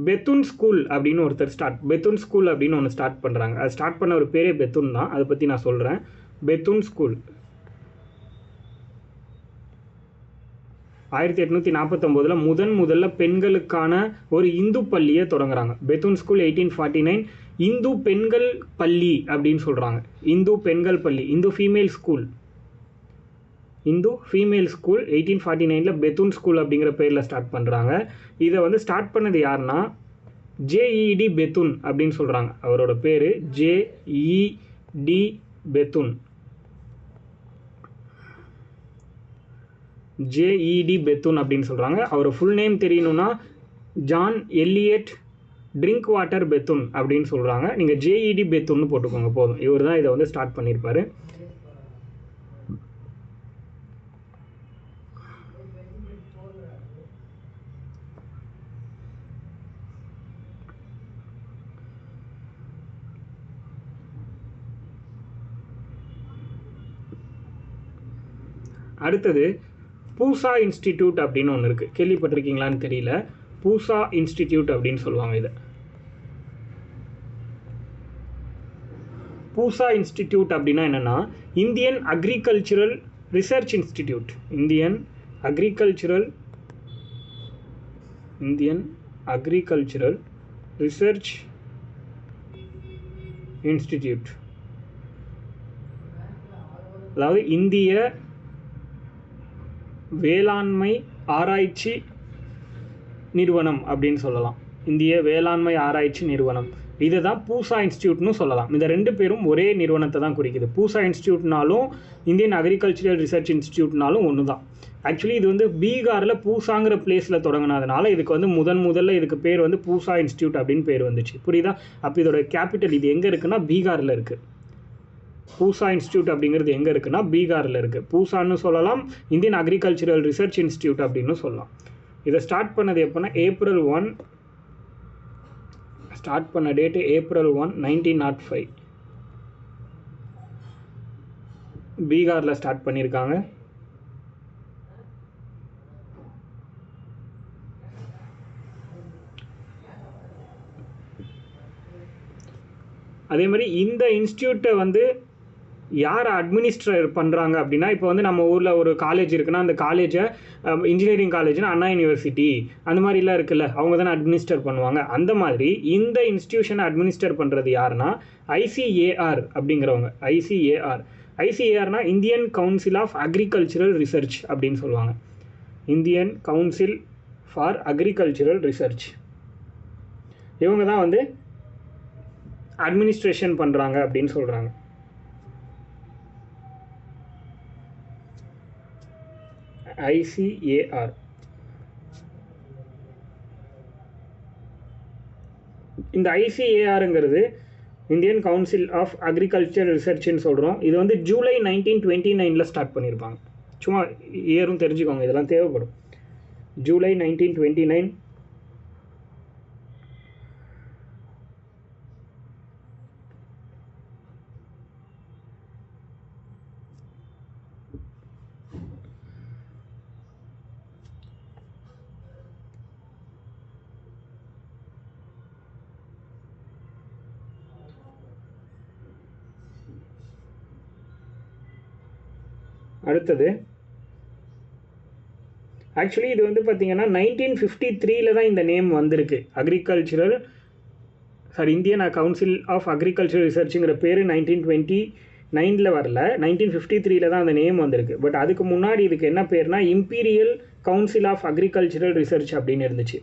S1: பெத்துன் ஸ்கூல் அப்படின்னு ஒருத்தர் பெத்துன் ஸ்கூல் அப்படின்னு ஒன்று ஸ்டார்ட் பண்ணுறாங்க. அது ஸ்டார்ட் பண்ண ஒரு பேரே பெத்துன் தான். அதை பற்றி நான் சொல்கிறேன். பெத்துன் ஸ்கூல் 1849 முதல்ல பெண்களுக்கான ஒரு இந்து பள்ளியை தொடங்குறாங்க. பெத்துன் ஸ்கூல் 1849 இந்து பெண்கள் பள்ளி அப்படின்னு சொல்கிறாங்க. இந்து பெண்கள் பள்ளி, இந்து ஃபீமேல் ஸ்கூல் 1849 பெத்துன் ஸ்கூல் அப்படிங்கிற பேரில் ஸ்டார்ட் பண்ணுறாங்க. இதை வந்து ஸ்டார்ட் பண்ணது யாருன்னா ஜேஇடி பெத்துன் அப்படின்னு சொல்கிறாங்க. அவரோட பேர் ஜேஇடி பெத்துன். ஜேஇடி பெத்துன் அப்படின்னு சொல்கிறாங்க. அவர் ஃபுல் நேம் தெரியணும்னா ஜான் எல்லியட் ட்ரிங்க் வாட்டர் பெத்துன் அப்படின்னு சொல்கிறாங்க. நீங்கள் ஜேஇடி பெத்துன்னு போட்டுக்கோங்க போதும். இவர் தான் இதை வந்து ஸ்டார்ட் பண்ணியிருப்பார். அடுத்தது பூசா இன்ஸ்டிடியூட் அப்படின்னு ஒன்று இருக்குது. கேள்விப்பட்டிருக்கீங்களான்னு தெரியல. பூசா இன்ஸ்டிடியூட் அப்படின்னு சொல்லுவாங்க இதை. பூசா இன்ஸ்டிடியூட் அப்படின்னா என்னென்னா, Indian agricultural research institute. Indian agricultural research institute, அதாவது இந்திய வேளாண்மை ஆராய்ச்சி நிறுவனம் அப்படின்னு சொல்லலாம். இந்திய வேளாண்மை ஆராய்ச்சி நிறுவனம், இதை தான் பூசா இன்ஸ்டியூட்னு சொல்லலாம். இந்த 2 பேரும் ஒரே நிறுவனத்தை தான் குறிக்குது. பூசா இன்ஸ்டியூட்னாலும் இந்தியன் அக்ரிகல்ச்சரல் ரிசர்ச் இன்ஸ்டியூட்னாலும் ஒன்று தான். ஆக்சுவலி இது வந்து பீகாரில் பூசாங்கிற பிளேஸில் தொடங்கினதுனால இதுக்கு வந்து முதல்ல இதுக்கு பேர் வந்து பூசா இன்ஸ்டியூட் அப்படின்னு பேர் வந்துச்சு. புரியுதா? அப்போ இதோட கேபிட்டல் இது எங்கே இருக்குன்னா பீகாரில் இருக்குது. பூசா இன்ஸ்டியூட் அப்படிங்கிறது எங்கே இருக்குன்னா பீகாரில் இருக்குது. பூசான்னு சொல்லலாம், இந்தியன் அக்ரிகல்ச்சரல் ரிசர்ச் இன்ஸ்டியூட் அப்படின்னு சொல்லலாம். இதை ஸ்டார்ட் பண்ணது எப்போனா April 1, ஸ்டார்ட் பண்ண டேட்டு April 1, 1905 பீகாரில் ஸ்டார்ட் பண்ணியிருக்காங்க. அதே மாதிரி இந்த இன்ஸ்டியூட்டை வந்து யார் அட்மினிஸ்ட்ரேட் பண்ணுறாங்க அப்படின்னா, இப்போ வந்து நம்ம ஊரில் ஒரு காலேஜ் இருக்குன்னா அந்த காலேஜை இன்ஜினியரிங் காலேஜ்னா அண்ணா யூனிவர்சிட்டி அந்த மாதிரிலாம் இருக்குல்ல, அவங்க தானே அட்மினிஸ்டர் பண்ணுவாங்க. அந்த மாதிரி இந்த இன்ஸ்டியூஷனை அட்மினிஸ்டர் பண்ணுறது யாருன்னா ICAR அப்படிங்கிறவங்க. ஐசிஏஆர்னா Indian council of agricultural research அப்படின்னு சொல்லுவாங்க. Indian council for agricultural research. இவங்க தான் வந்து அட்மினிஸ்ட்ரேஷன் பண்ணுறாங்க அப்படின்னு சொல்கிறாங்க. ICAR. இந்த ICARங்கிறது இந்தியன் கவுன்சில் ஆஃப் அக்ரிகல்ச்சர் ரிசர்ச்னு சொல்கிறோம். இது வந்து ஜூலை 1929 ஸ்டார்ட் பண்ணியிருப்பாங்க. சும்மா இயரும் தெரிஞ்சுக்கோங்க, இதெல்லாம் தேவைப்படும். ஜூலை 1929. அடுத்தது ஆக்சுவலி இது வந்து பார்த்தீங்கன்னா 1953 தான் இந்த நேம் வந்திருக்கு. இந்தியன் கவுன்சில் ஆஃப் அக்ரிகல்ச்சரல் ரிசர்ச்சுங்கிற பேர் 1929 வரல, 1953 தான் அந்த நேம் வந்திருக்கு. பட் அதுக்கு முன்னாடி இதுக்கு என்ன பேர்னா imperial council of agricultural research அப்படின்னு இருந்துச்சு.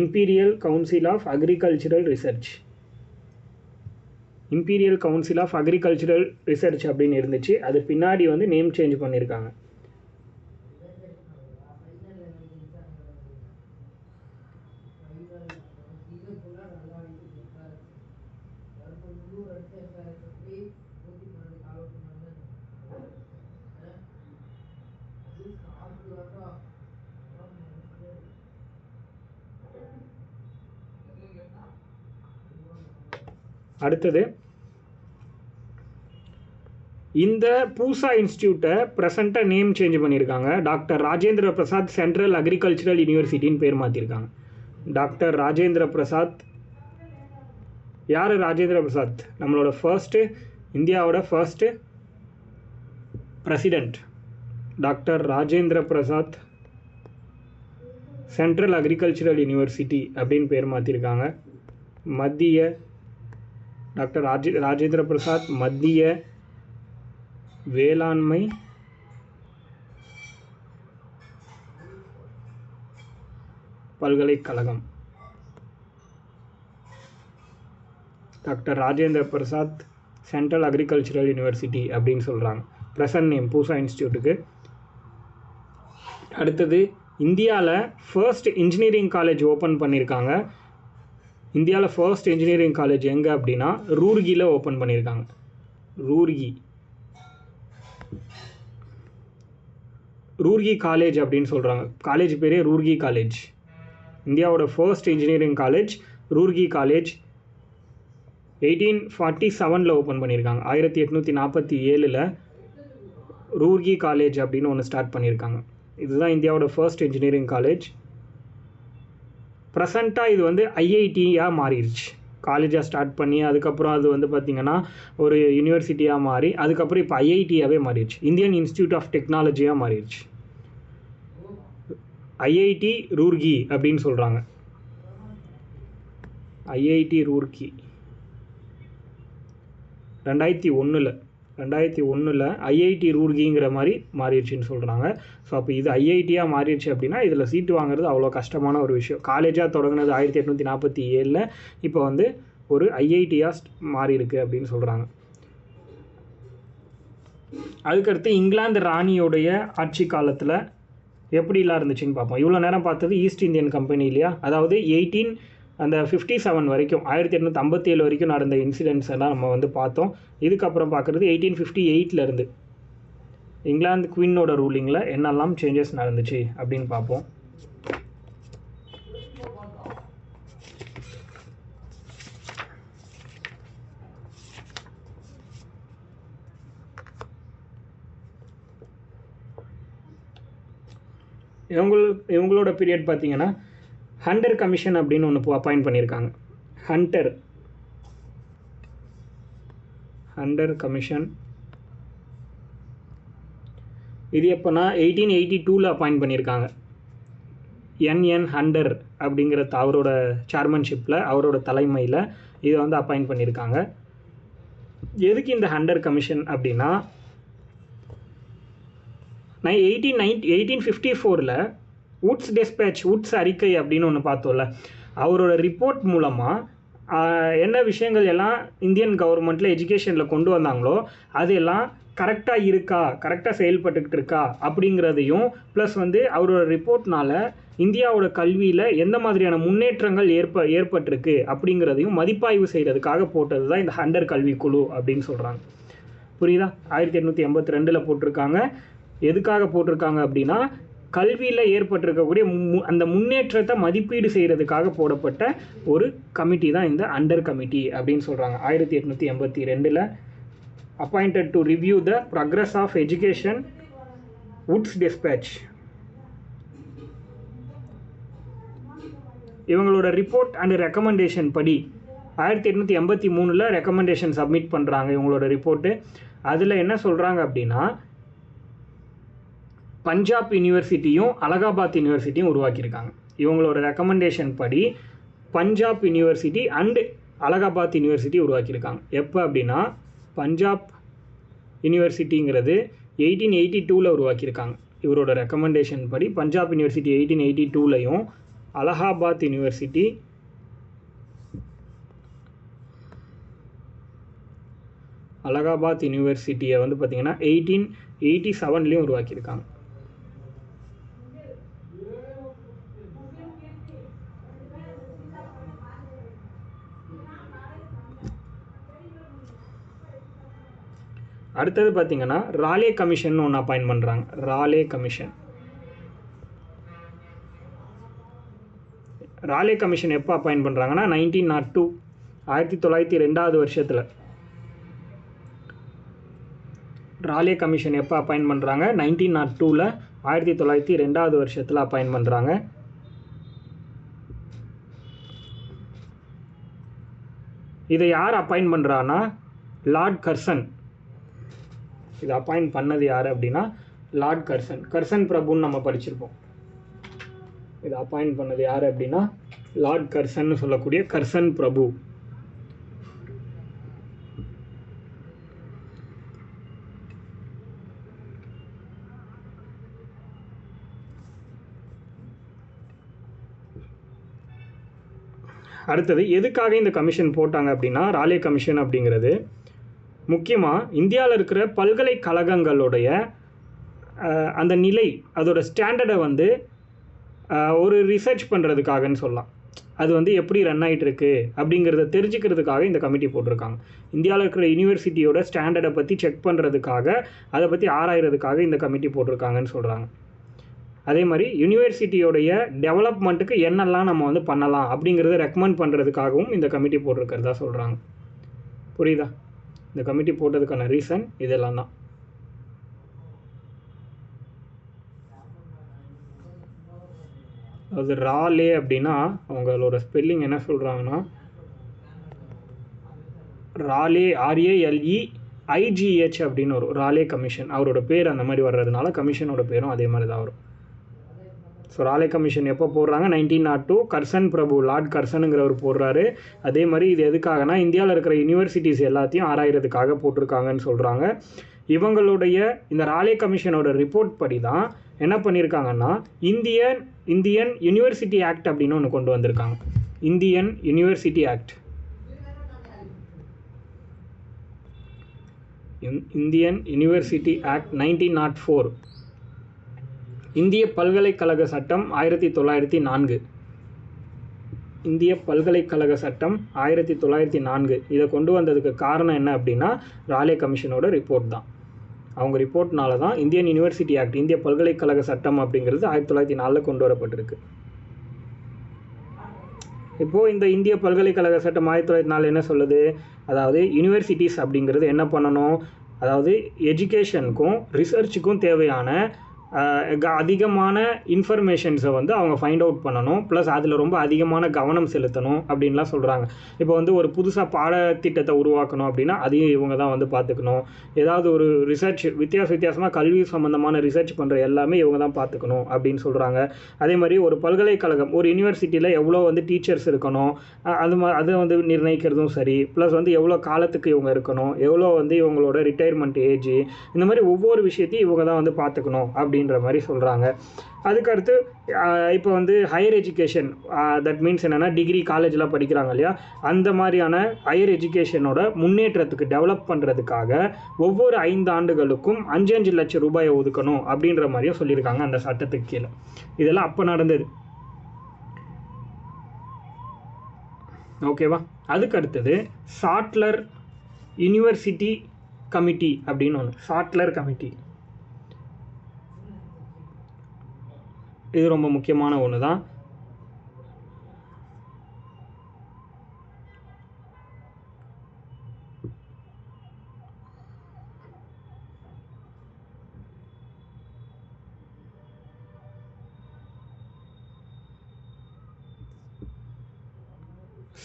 S1: Imperial council of agricultural research, imperial council of agricultural research அப்படின்னு இருந்துச்சு. அது பின்னாடி வந்து நேம் சேஞ்ச் பண்ணியிருக்காங்க. அடுத்தது இந்த பூசா இன்ஸ்டியூட்டை ப்ரெசண்ட்டாக நேம் சேஞ்ச் பண்ணியிருக்காங்க. Doctor Rajendra Prasad central agricultural யூனிவர்சிட்டின்னு பேர் மாற்றிருக்காங்க. டாக்டர் ராஜேந்திர பிரசாத். யார் ராஜேந்திர பிரசாத்? நம்மளோட இந்தியாவோட first president doctor Rajendra Prasad central agricultural university அப்படின்னு பேர் மாற்றிருக்காங்க. டாக்டர் ராஜேந்திர பிரசாத் மத்திய வேளாண்மை பல்கலைக்கழகம். Doctor Rajendra Prasad central agricultural university அப்படின்னு சொல்கிறாங்க ப்ரெசன்ட் நேம் பூசா இன்ஸ்டியூட்டுக்கு. அடுத்தது இந்தியாவில் ஃபர்ஸ்ட் இன்ஜினியரிங் காலேஜ் ஓப்பன் பண்ணியிருக்காங்க. இந்தியாவில் ஃபர்ஸ்ட் இன்ஜினியரிங் காலேஜ் எங்கே அப்படின்னா ரூர்கியில் ஓப்பன் பண்ணியிருக்காங்க. ரூர்கி காலேஜ் அப்படின்னு சொல்கிறாங்க. காலேஜ் பேரே ரூர்கி காலேஜ். இந்தியாவோட first engineering college Roorkee college 1847 open பண்ணியிருக்காங்க. 1847 ரூர்கி காலேஜ் அப்படின்னு ஒன்று ஸ்டார்ட் பண்ணியிருக்காங்க. இதுதான் இந்தியாவோட ஃபர்ஸ்ட் இன்ஜினியரிங் காலேஜ். ப்ரெசண்ட்டாக இது வந்து ஐஐடியாக மாறிடுச்சு. காலேஜாக ஸ்டார்ட் பண்ணி அதுக்கப்புறம் அது வந்து பார்த்திங்கன்னா ஒரு யூனிவர்சிட்டியாக மாறி அதுக்கப்புறம் இப்போ ஐஐடியாகவே மாறிடுச்சு. இந்தியன் இன்ஸ்டியூட் ஆஃப் டெக்னாலஜியாக மாறிடுச்சு. ஐஐடி ரூர்கி அப்படின்னு சொல்கிறாங்க. ஐஐடி ரூர்கி 2001 ஐஐடி ரூர்கிங்கிற மாதிரி மாறிடுச்சின்னு சொல்கிறாங்க. ஸோ அப்போ இது ஐஐடியாக மாறிடுச்சு அப்படின்னா இதில் சீட்டு வாங்குறது அவ்வளோ கஷ்டமான ஒரு விஷயம். காலேஜாக தொடங்கினது 1847, இப்போ வந்து ஒரு ஐஐடியாக மாறி இருக்கு அப்படின்னு சொல்கிறாங்க. அதுக்கடுத்து இங்கிலாந்து ராணியோடைய ஆட்சி காலத்தில் எப்படிலாம் இருந்துச்சுன்னு பார்ப்போம். இவ்வளோ நேரம் பார்த்தது ஈஸ்ட் இந்தியன் கம்பெனி இல்லையா, அதாவது 1857 வரைக்கும் 1857 வரைக்கும் நடந்த இன்சிடென்ட்ஸ் எல்லாம் நம்ம வந்து பார்த்தோம். இதுக்கப்புறம் பார்க்குறது 1858 இங்கிலாந்து குவீனோட ரூலிங்கில் என்னெல்லாம் சேஞ்சஸ் நடந்துச்சு அப்படின்னு பார்ப்போம். இவங்களோட பீரியட் பார்த்தீங்கன்னா ஹண்டர் கமிஷன் அப்படின்னு ஒன்று அப்பாயிண்ட் பண்ணியிருக்காங்க. ஹண்டர் கமிஷன் இது எப்போனா 1882 அப்பாயிண்ட் பண்ணியிருக்காங்க. என்என் ஹண்டர் அப்படிங்கிற அவரோட சேர்மன்ஷிப்பில் அவரோட தலைமையில் இதை வந்து அப்பாயிண்ட் பண்ணியிருக்காங்க. எதுக்கு இந்த ஹண்டர் கமிஷன் அப்படின்னா 1854 வுட்ஸ் அறிக்கை அப்படின்னு ஒன்று பார்த்தோம்ல, அவரோட ரிப்போர்ட் மூலமாக என்ன விஷயங்கள் எல்லாம் இந்தியன் கவர்மெண்ட்டில் எஜுகேஷனில் கொண்டு வந்தாங்களோ அதெல்லாம் கரெக்டாக இருக்கா, கரெக்டாக செயல்பட்டுக்கிட்டு இருக்கா அப்படிங்கிறதையும், ப்ளஸ் வந்து அவரோட ரிப்போர்ட்னால இந்தியாவோட கல்வியில் எந்த மாதிரியான முன்னேற்றங்கள் ஏற்பட்டிருக்கு அப்படிங்கிறதையும் மதிப்பாய்வு செய்கிறதுக்காக போட்டது தான் இந்த ஹண்டர் கல்விக்குழு அப்படின்னு சொல்கிறாங்க. புரியுதா? 1882 போட்டிருக்காங்க. எதுக்காக போட்டிருக்காங்க அப்படின்னா, கல்வியில் ஏற்பட்டிருக்கக்கூடிய அந்த முன்னேற்றத்தை மதிப்பீடு செய்கிறதுக்காக போடப்பட்ட ஒரு கமிட்டி தான் இந்த அண்டர் கமிட்டி அப்படின்னு சொல்கிறாங்க. 1882 appointed to review the progress of education, Wood's dispatch. இவங்களோட ரிப்போர்ட் அண்ட் ரெக்கமெண்டேஷன் படி 1883 ரெக்கமெண்டேஷன் சப்மிட் பண்ணுறாங்க இவங்களோட ரிப்போர்ட்டு. அதில் என்ன சொல்கிறாங்க அப்படின்னா, பஞ்சாப் யூனிவர்சிட்டியும் அலகாபாத் யூனிவர்சிட்டியும் உருவாக்கியிருக்காங்க. இவங்களோட ரெக்கமெண்டேஷன் படி Punjab university and Allahabad university உருவாக்கியிருக்காங்க. எப்போ அப்படின்னா, பஞ்சாப் யூனிவர்சிட்டிங்கிறது 1882 உருவாக்கியிருக்காங்க. இவரோட ரெக்கமெண்டேஷன் படி பஞ்சாப் யூனிவர்சிட்டி 1882 அலகாபாத் யூனிவர்சிட்டி வந்து பார்த்திங்கன்னா 1887 உருவாக்கியிருக்காங்க. அடுத்தது பார்த்திங்கன்னா ராலே கமிஷன் ஒன்று அப்பாயிண்ட் பண்ணுறாங்க. ராலே கமிஷன் எப்போ அப்பாயிண்ட் பண்ணுறாங்கன்னா 1902 1902 வருஷத்தில் ராலே கமிஷன் எப்போ அப்பாயிண்ட் பண்ணுறாங்க? 1902 1902 வருஷத்தில் அப்பாயிண்ட் பண்ணுறாங்க. இதை யார் அப்பாயிண்ட் பண்ணுறான்னா, லார்ட் கர்சன். இதை அப்பாயிண்ட் பண்ணது யார் அப்படின்னா லார்ட் கர்சன் பிரபுன்னு நம்ம படிச்சிருப்போம். இதை அப்பாயிண்ட் பண்ணது யார் அப்படின்னா லார்ட் கர்சன் சொல்லக்கூடிய கர்சன் பிரபு. அடுத்தது எதுக்காக இந்த கமிஷன் போட்டாங்க அப்படின்னா, ராலே கமிஷன் அப்படிங்கிறது முக்கியமாக இந்தியாவில் இருக்கிற பல்கலைக்கழகங்களுடைய அந்த நிலை, அதோட ஸ்டாண்டர்டை வந்து ஒரு ரிசர்ச் பண்ணுறதுக்காகன்னு சொல்லலாம். அது வந்து எப்படி ரன் ஆகிட்டுருக்கு அப்படிங்கிறத தெரிஞ்சுக்கிறதுக்காக இந்த கமிட்டி போட்டிருக்காங்க. இந்தியாவில் இருக்கிற யூனிவர்சிட்டியோட ஸ்டாண்டர்டை பற்றி செக் பண்ணுறதுக்காக, அதை பற்றி ஆராய்கிறதுக்காக இந்த கமிட்டி போட்டிருக்காங்கன்னு சொல்கிறாங்க. அதே மாதிரி யூனிவர்சிட்டியோடைய டெவலப்மெண்ட்டுக்கு என்னெல்லாம் நம்ம வந்து பண்ணலாம் அப்படிங்கிறத ரெக்கமெண்ட் பண்ணுறதுக்காகவும் இந்த கமிட்டி போட்டிருக்கிறதா சொல்கிறாங்க. புரியுதா? இந்த கமிட்டி போட்டதுக்கான ரீசன் இதெல்லாம் தான். அது ராலே அப்படின்னா அவங்களோட ஸ்பெல்லிங் என்ன சொல்கிறாங்கன்னா, ராலே RALEIGH அப்படின்னு வரும். ராலே கமிஷன் அவரோட பேர் அந்த மாதிரி வர்றதுனால கமிஷனோட பேரும் அதே மாதிரி தான் வரும். ஸோ ராலே கமிஷன் எப்போ போடுறாங்க? 1902 கர்சன் பிரபு, லார்ட் கர்சனுங்கிறவர் போடுறாரு. அதே மாதிரி இது எதுக்காகனா, இந்தியாவில் இருக்கிற யூனிவர்சிட்டிஸ் எல்லாத்தையும் ஆராய்கிறதுக்காக போட்டிருக்காங்கன்னு சொல்கிறாங்க. இவங்களுடைய இந்த ராலே கமிஷனோட ரிப்போர்ட் படி தான் என்ன பண்ணியிருக்காங்கன்னா, இந்தியன் யூனிவர்சிட்டி ஆக்ட் அப்படின்னு ஒன்று கொண்டு வந்திருக்காங்க. Indian university act 1904. இந்திய பல்கலைக்கழக சட்டம் 1904. இந்திய பல்கலைக்கழக சட்டம் 1904. இதை கொண்டு வந்ததுக்கு காரணம் என்ன அப்படின்னா, ராலே கமிஷனோட ரிப்போர்ட் தான். அவங்க ரிப்போர்ட்னால தான் இந்தியன் யூனிவர்சிட்டி ஆக்ட், இந்திய பல்கலைக்கழக சட்டம் அப்படிங்கிறது 1904 கொண்டு வரப்பட்டிருக்கு. இப்போது இந்த இந்திய பல்கலைக்கழக சட்டம் 1904 என்ன சொல்லுது? அதாவது யூனிவர்சிட்டிஸ் அப்படிங்கிறது என்ன பண்ணணும், அதாவது எஜுகேஷனுக்கும் ரிசர்ச்சுக்கும் தேவையான அதிகமான இன்ஃபர்மேஷன்ஸை வந்து அவங்க ஃபைண்ட் அவுட் பண்ணணும். ப்ளஸ் அதில் ரொம்ப அதிகமான கவனம் செலுத்தணும் அப்படின்லாம் சொல்கிறாங்க. இப்போ வந்து ஒரு புதுசாக பாடத்திட்டத்தை உருவாக்கணும் அப்படின்னா அதையும் இவங்க தான் வந்து பார்த்துக்கணும். ஏதாவது ஒரு ரிசர்ச் வித்தியாசமாக கல்வி சம்மந்தமான ரிசர்ச் பண்ணுற எல்லாமே இவங்க தான் பார்த்துக்கணும் அப்படின்னு சொல்கிறாங்க. அதே மாதிரி ஒரு பல்கலைக்கழகம், ஒரு யூனிவர்சிட்டியில் எவ்வளோ வந்து டீச்சர்ஸ் இருக்கணும், அதை வந்து நிர்ணயிக்கிறதும் சரி. ப்ளஸ் வந்து எவ்வளோ காலத்துக்கு இவங்க இருக்கணும், எவ்வளோ வந்து இவங்களோட ரிட்டையர்மெண்ட் ஏஜ், இந்த மாதிரி ஒவ்வொரு விஷயத்தையும் இவங்க தான் வந்து பார்த்துக்கணும் அப்படின்னு அப்படின்ற மாதிரி சொல்கிறாங்க. அதுக்கடுத்து இப்போ வந்து ஹையர் எஜுகேஷன், தட் மீன்ஸ் என்னென்னா டிகிரி காலேஜ்லாம் படிக்கிறாங்க இல்லையா, அந்த மாதிரியான ஹையர் எஜுகேஷனோட முன்னேற்றத்துக்கு டெவலப் பண்ணுறதுக்காக ஒவ்வொரு 5 ஆண்டுகளுக்கும் 5 லட்சம் ரூபாயை ஒதுக்கணும் அப்படின்ற மாதிரியும் சொல்லியிருக்காங்க அந்த சட்டத்துக்கு கீழே. இதெல்லாம் அப்போ நடந்தது. ஓகேவா. அதுக்கு அடுத்தது சாட்லர் யூனிவர்சிட்டி கமிட்டி அப்படின்னு ஒன்று. சாட்லர் கமிட்டி இது ரொம்ப முக்கியமான ஒன்று தான்.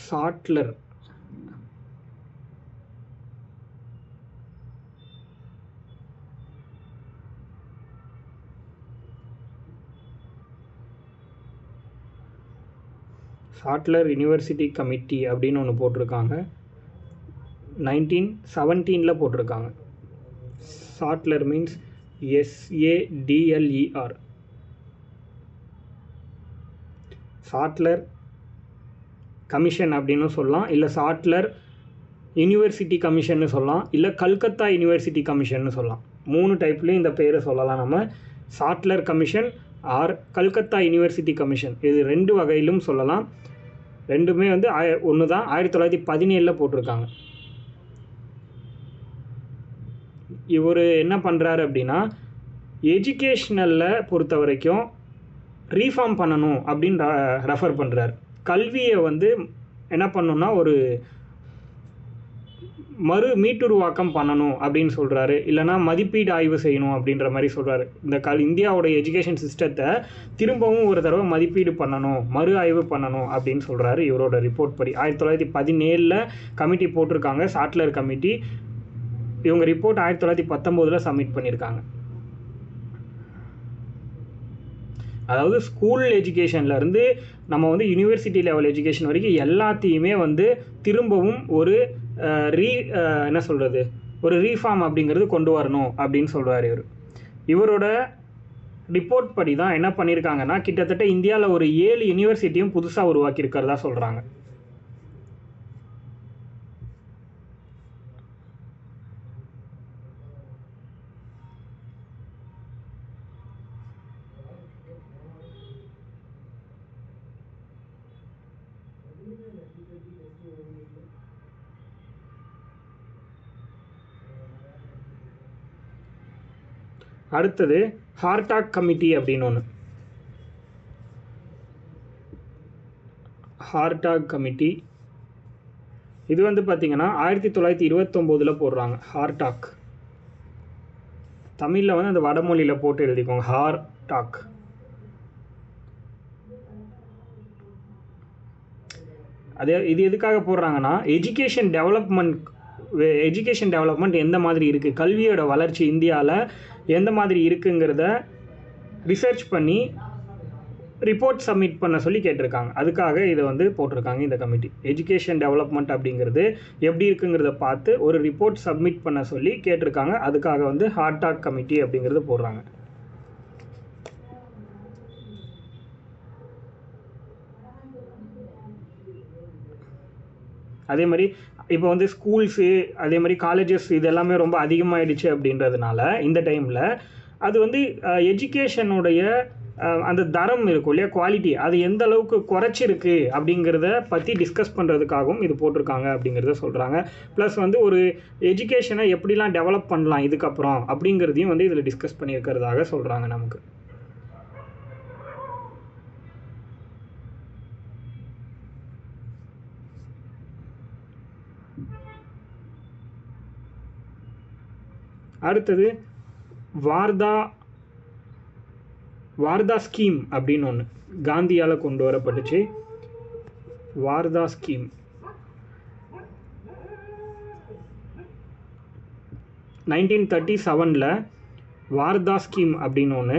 S1: சாட்லர் சாட்லர் யூனிவர்சிட்டி கமிட்டி அப்படின்னு ஒன்று போட்டிருக்காங்க. 1917 போட்டிருக்காங்க. Sadler means SADLER. Sadler commission அப்படின்னு சொல்லலாம், இல்லை சாட்லர் யூனிவர்சிட்டி கமிஷன்னு சொல்லலாம், இல்லை கல்கத்தா யூனிவர்சிட்டி கமிஷன்னு சொல்லலாம். 3 டைப்லேயும் இந்த பேரை சொல்லலாம் நம்ம. Sadler commission or Calcutta university commission, இது 2 வகையிலும் சொல்லலாம். ரெண்டுமே வந்து ஒன்று தான். 1917 போட்டிருக்காங்க. இவர் என்ன பண்ணுறாரு அப்படின்னா, எஜுகேஷ்னலில் பொறுத்த வரைக்கும் ரீஃபார்ம் பண்ணணும் அப்படின்னு ரெஃபர் பண்ணுறாரு. கல்வியை வந்து என்ன பண்ணணும்னா ஒரு மீட்டுருவாக்கம் பண்ணணும் அப்படின்னு சொல்கிறாரு. இல்லைனா மதிப்பீடு ஆய்வு செய்யணும் அப்படின்ற மாதிரி சொல்கிறாரு. இந்த இந்தியாவோட எஜுகேஷன் சிஸ்டத்தை திரும்பவும் ஒரு தடவை மதிப்பீடு பண்ணணும், ஆய்வு பண்ணணும் அப்படின்னு சொல்கிறாரு இவரோட ரிப்போர்ட் படி. 1917 கமிட்டி போட்டிருக்காங்க, சாட்லர் கமிட்டி. இவங்க ரிப்போர்ட் 1919 சப்மிட் பண்ணியிருக்காங்க. அதாவது ஸ்கூல் எஜுகேஷன்லேருந்து நம்ம வந்து யூனிவர்சிட்டி லெவல் எஜுகேஷன் வரைக்கும் எல்லாத்தையுமே வந்து திரும்பவும் ஒரு ஒரு ரீஃபார்ம் அப்படிங்கிறது கொண்டு வரணும் அப்படின்னு சொல்கிறார் இவர். இவரோட ரிப்போர்ட் படி தான் என்ன பண்ணியிருக்காங்கன்னா, கிட்டத்தட்ட இந்தியாவில் ஒரு 7 யூனிவர்சிட்டியும் புதுசாக உருவாக்கியிருக்கிறதா சொல்கிறாங்க. அடுத்தது ஹார்டாக் கமிட்டி அப்படின்னு ஒன்று. ஹார்டாக் கமிட்டி இது வந்து பார்த்திங்கன்னா 1929 போடுறாங்க. ஹார்டாக் தமிழில் வந்து அந்த வடமொழியில் போட்டு எழுதிக்கோங்க, ஹார்டாக். இது எதுக்காக போடுறாங்கன்னா, எஜுகேஷன் டெவலப்மெண்ட் எந்த மாதிரி இருக்குது, கல்வியோட வளர்ச்சி இந்தியாவில் எந்த மாதிரி இருக்குங்கிறத ரிசர்ச் பண்ணி ரிப்போர்ட் சப்மிட் பண்ண சொல்லி கேட்டிருக்காங்க. அதுக்காக இதை வந்து போட்டிருக்காங்க இந்த கமிட்டி. எஜுகேஷன் டெவலப்மெண்ட் அப்படிங்கிறது எப்படி இருக்குங்கிறத பார்த்து ஒரு ரிப்போர்ட் சப்மிட் பண்ண சொல்லி கேட்டிருக்காங்க. அதுக்காக வந்து ஹார்டாக் கமிட்டி அப்படிங்கிறது போடுறாங்க. அதே மாதிரி இப்போ வந்து ஸ்கூல்ஸு அதே மாதிரி காலேஜஸ் இது எல்லாமே ரொம்ப அதிகமாகிடுச்சு அப்படின்றதுனால இந்த டைமில் அது வந்து எஜுகேஷனுடைய அந்த தரம் இருக்கும் இல்லையா, குவாலிட்டி, அது எந்த அளவுக்கு குறைச்சிருக்கு அப்படிங்கிறத பற்றி டிஸ்கஸ் பண்ணுறதுக்காகவும் இது போட்டிருக்காங்க அப்படிங்கிறத சொல்கிறாங்க. ப்ளஸ் வந்து ஒரு எஜுகேஷனை எப்படிலாம் டெவலப் பண்ணலாம் இதுக்கப்புறம் அப்படிங்கிறதையும் வந்து இதில் டிஸ்கஸ் பண்ணியிருக்கிறதாக சொல்கிறாங்க நமக்கு. அடுத்தது வார்தா ஸ்கீம் அப்படின்னு ஒன்று காந்தியால் கொண்டு வரப்பட்டுச்சு. வார்தா ஸ்கீம் 1937 வார்தா ஸ்கீம் அப்படின்னு ஒன்று.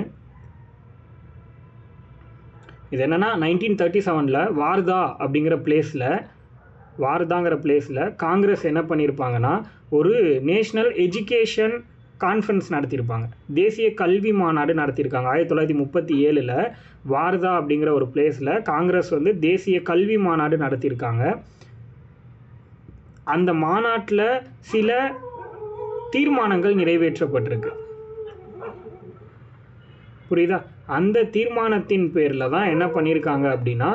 S1: இது என்னென்னா 1937 வார்தாங்கிற பிளேஸில் காங்கிரஸ் என்ன பண்ணியிருப்பாங்கன்னா ஒரு நேஷ்னல் எஜுகேஷன் கான்ஃபரன்ஸ் நடத்தியிருப்பாங்க. தேசிய கல்வி மாநாடு நடத்தியிருக்காங்க 1937 வார்தா அப்படிங்கிற ஒரு பிளேஸில் காங்கிரஸ் வந்து தேசிய கல்வி மாநாடு நடத்தியிருக்காங்க. அந்த மாநாட்டில் சில தீர்மானங்கள் நிறைவேற்றப்பட்டிருக்கு. புரியுதா? அந்த தீர்மானத்தின் பேரில் தான் என்ன பண்ணியிருக்காங்க அப்படின்னா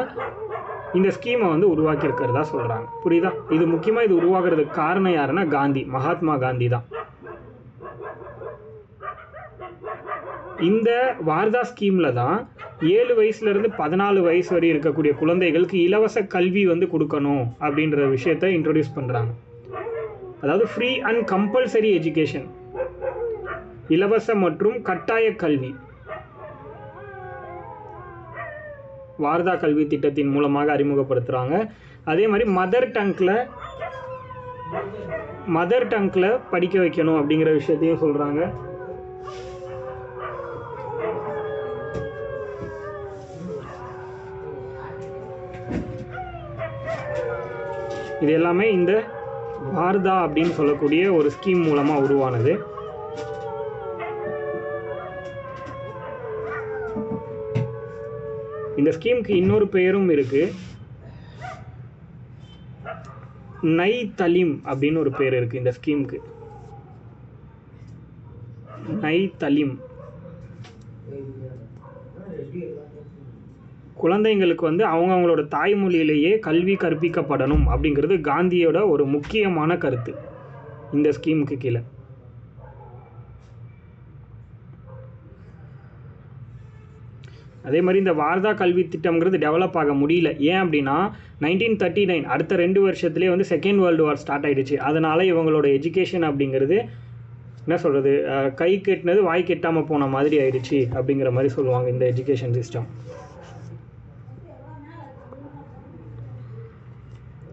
S1: இந்த ஸ்கீமை வந்து உருவாக்கியிருக்கிறதா சொல்கிறாங்க. புரியுதா? இது முக்கியமாக இது உருவாக்குறதுக்கு காரணம் யாருன்னா காந்தி, மகாத்மா காந்தி தான். இந்த வார்தா ஸ்கீமில் தான் 7 வயசுலேருந்து 14 வயசு வரை இருக்கக்கூடிய குழந்தைகளுக்கு இலவச கல்வி வந்து கொடுக்கணும் அப்படின்ற விஷயத்தை இன்ட்ரடியூஸ் பண்ணுறாங்க. அதாவது ஃப்ரீ அண்ட் கம்பல்சரி எஜுகேஷன், இலவச மற்றும் கட்டாய கல்வி வார்தா கல்வி திட்டத்தின் மூலமாக அறிமுகப்படுத்துகிறாங்க. அதே மாதிரி மதர் டங்கில் படிக்க வைக்கணும் அப்படிங்கிற விஷயத்தையும் சொல்கிறாங்க. இது எல்லாமே இந்த வார்தா அப்படின்னு சொல்லக்கூடிய ஒரு ஸ்கீம் மூலமாக உருவானது. இந்த ஸ்கீமுக்கு இன்னொரு பெயரும் இருக்குது, நை தலீம் அப்படின்னு ஒரு பேர் இருக்குது இந்த ஸ்கீமுக்கு. நை தலீம் குழந்தைங்களுக்கு வந்து அவங்களோட தாய்மொழியிலேயே கல்வி கற்பிக்கப்படணும் அப்படிங்கிறது காந்தியோட ஒரு முக்கியமான கருத்து இந்த ஸ்கீமுக்கு கீழே. அதே மாதிரி இந்த வார்தா கல்வி திட்டம்ங்கிறது டெவலப் ஆக முடியல. ஏன் அப்படின்னா 1939 அடுத்த 2 வருஷத்துலேயே வந்து செகண்ட் வேர்ல்டு வார் ஸ்டார்ட் ஆகிடுச்சு. அதனால் இவங்களோட எஜுகேஷன் அப்படிங்கிறது என்ன சொல்கிறது, கை கெட்டினது வாய் கெட்டாமல் போன மாதிரி ஆயிடுச்சு அப்படிங்கிற மாதிரி சொல்லுவாங்க இந்த எஜுகேஷன் சிஸ்டம்.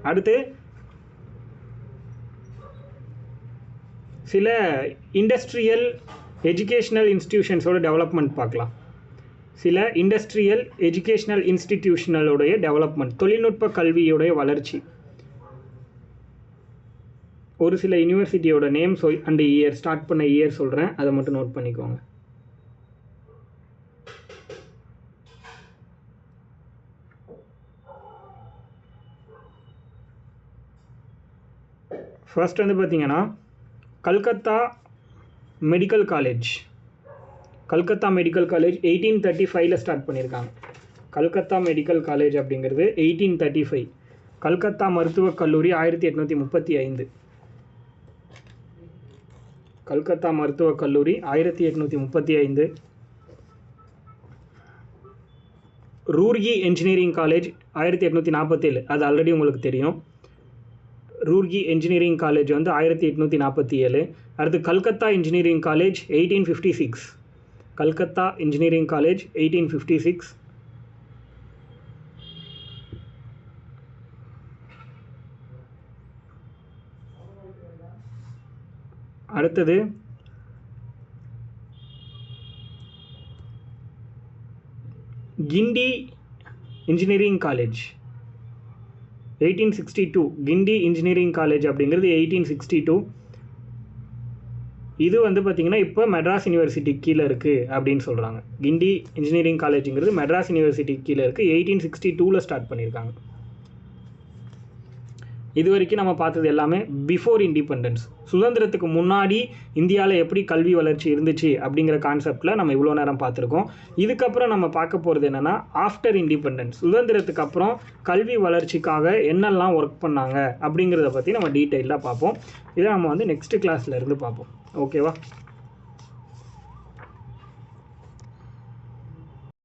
S1: அடுத்து சில இண்டஸ்ட்ரியல் எஜுகேஷ்னல் இன்ஸ்டிடியூஷன்ஸோட டெவலப்மெண்ட் பார்க்கலாம். சில இண்டஸ்ட்ரியல் எஜுகேஷ்னல் இன்ஸ்டிடியூஷனலோடைய டெவலப்மெண்ட், தொழில்நுட்ப கல்வியோடைய வளர்ச்சி. ஒரு சில யூனிவர்சிட்டியோட நேம்ஸ் அண்ட் இயர், ஸ்டார்ட் பண்ண இயர் சொல்கிறேன், அதை மட்டும் நோட் பண்ணிக்கோங்க. ஃபர்ஸ்ட் வந்து பார்த்தீங்கன்னா Calcutta medical college. Calcutta medical college 1835 start பண்ணியிருக்காங்க. கல்கத்தா மெடிக்கல் காலேஜ் அப்படிங்கிறது 1835. கல்கத்தா மருத்துவக் கல்லூரி 1835. கல்கத்தா மருத்துவக் கல்லூரி 1835. ரூர்கி என்ஜினியரிங் காலேஜ் 1847, அது ஆல்ரெடி உங்களுக்கு தெரியும். ரூர்கி என்ஜினியரிங் காலேஜ் வந்து 1847. அடுத்து Calcutta engineering college 1856. Calcutta engineering college 1856. அடுத்தது கிண்டி இன்ஜினியரிங் காலேஜ் 1862. கிண்டி இன்ஜினியரிங் காலேஜ் அப்படிங்கிறது 1862. இது வந்து பார்த்திங்கன்னா இப்போ மெட்ராஸ் யூனிவர்சிட்டி கீழே இருக்குது அப்படின்னு சொல்கிறாங்க. கிண்டி இன்ஜினியரிங் காலேஜுங்கிறது மெட்ராஸ் யூனிவர்சிட்டி கீழே இருக்குது. 1862 ஸ்டார்ட் பண்ணியிருக்காங்க. இது வரைக்கும் நம்ம பார்த்தது எல்லாமே பிஃபோர் இண்டிபெண்டன்ஸ், சுதந்திரத்துக்கு முன்னாடி இந்தியாவில் எப்படி கல்வி வளர்ச்சி இருந்துச்சு அப்படிங்கிற கான்செப்டில் நம்ம இவ்வளோ நேரம் பார்த்துருக்கோம். இதுக்கப்புறம் நம்ம பார்க்க போகிறது என்னென்னா ஆஃப்டர் இண்டிபெண்டன்ஸ், சுதந்திரத்துக்கு அப்புறம் கல்வி வளர்ச்சிக்காக என்னெல்லாம் ஒர்க் பண்ணாங்க அப்படிங்கிறத பற்றி நம்ம டீட்டெயிலாக பார்ப்போம். இதை நம்ம வந்து நெக்ஸ்ட் கிளாஸில் இருந்து பார்ப்போம். ஓகேவா?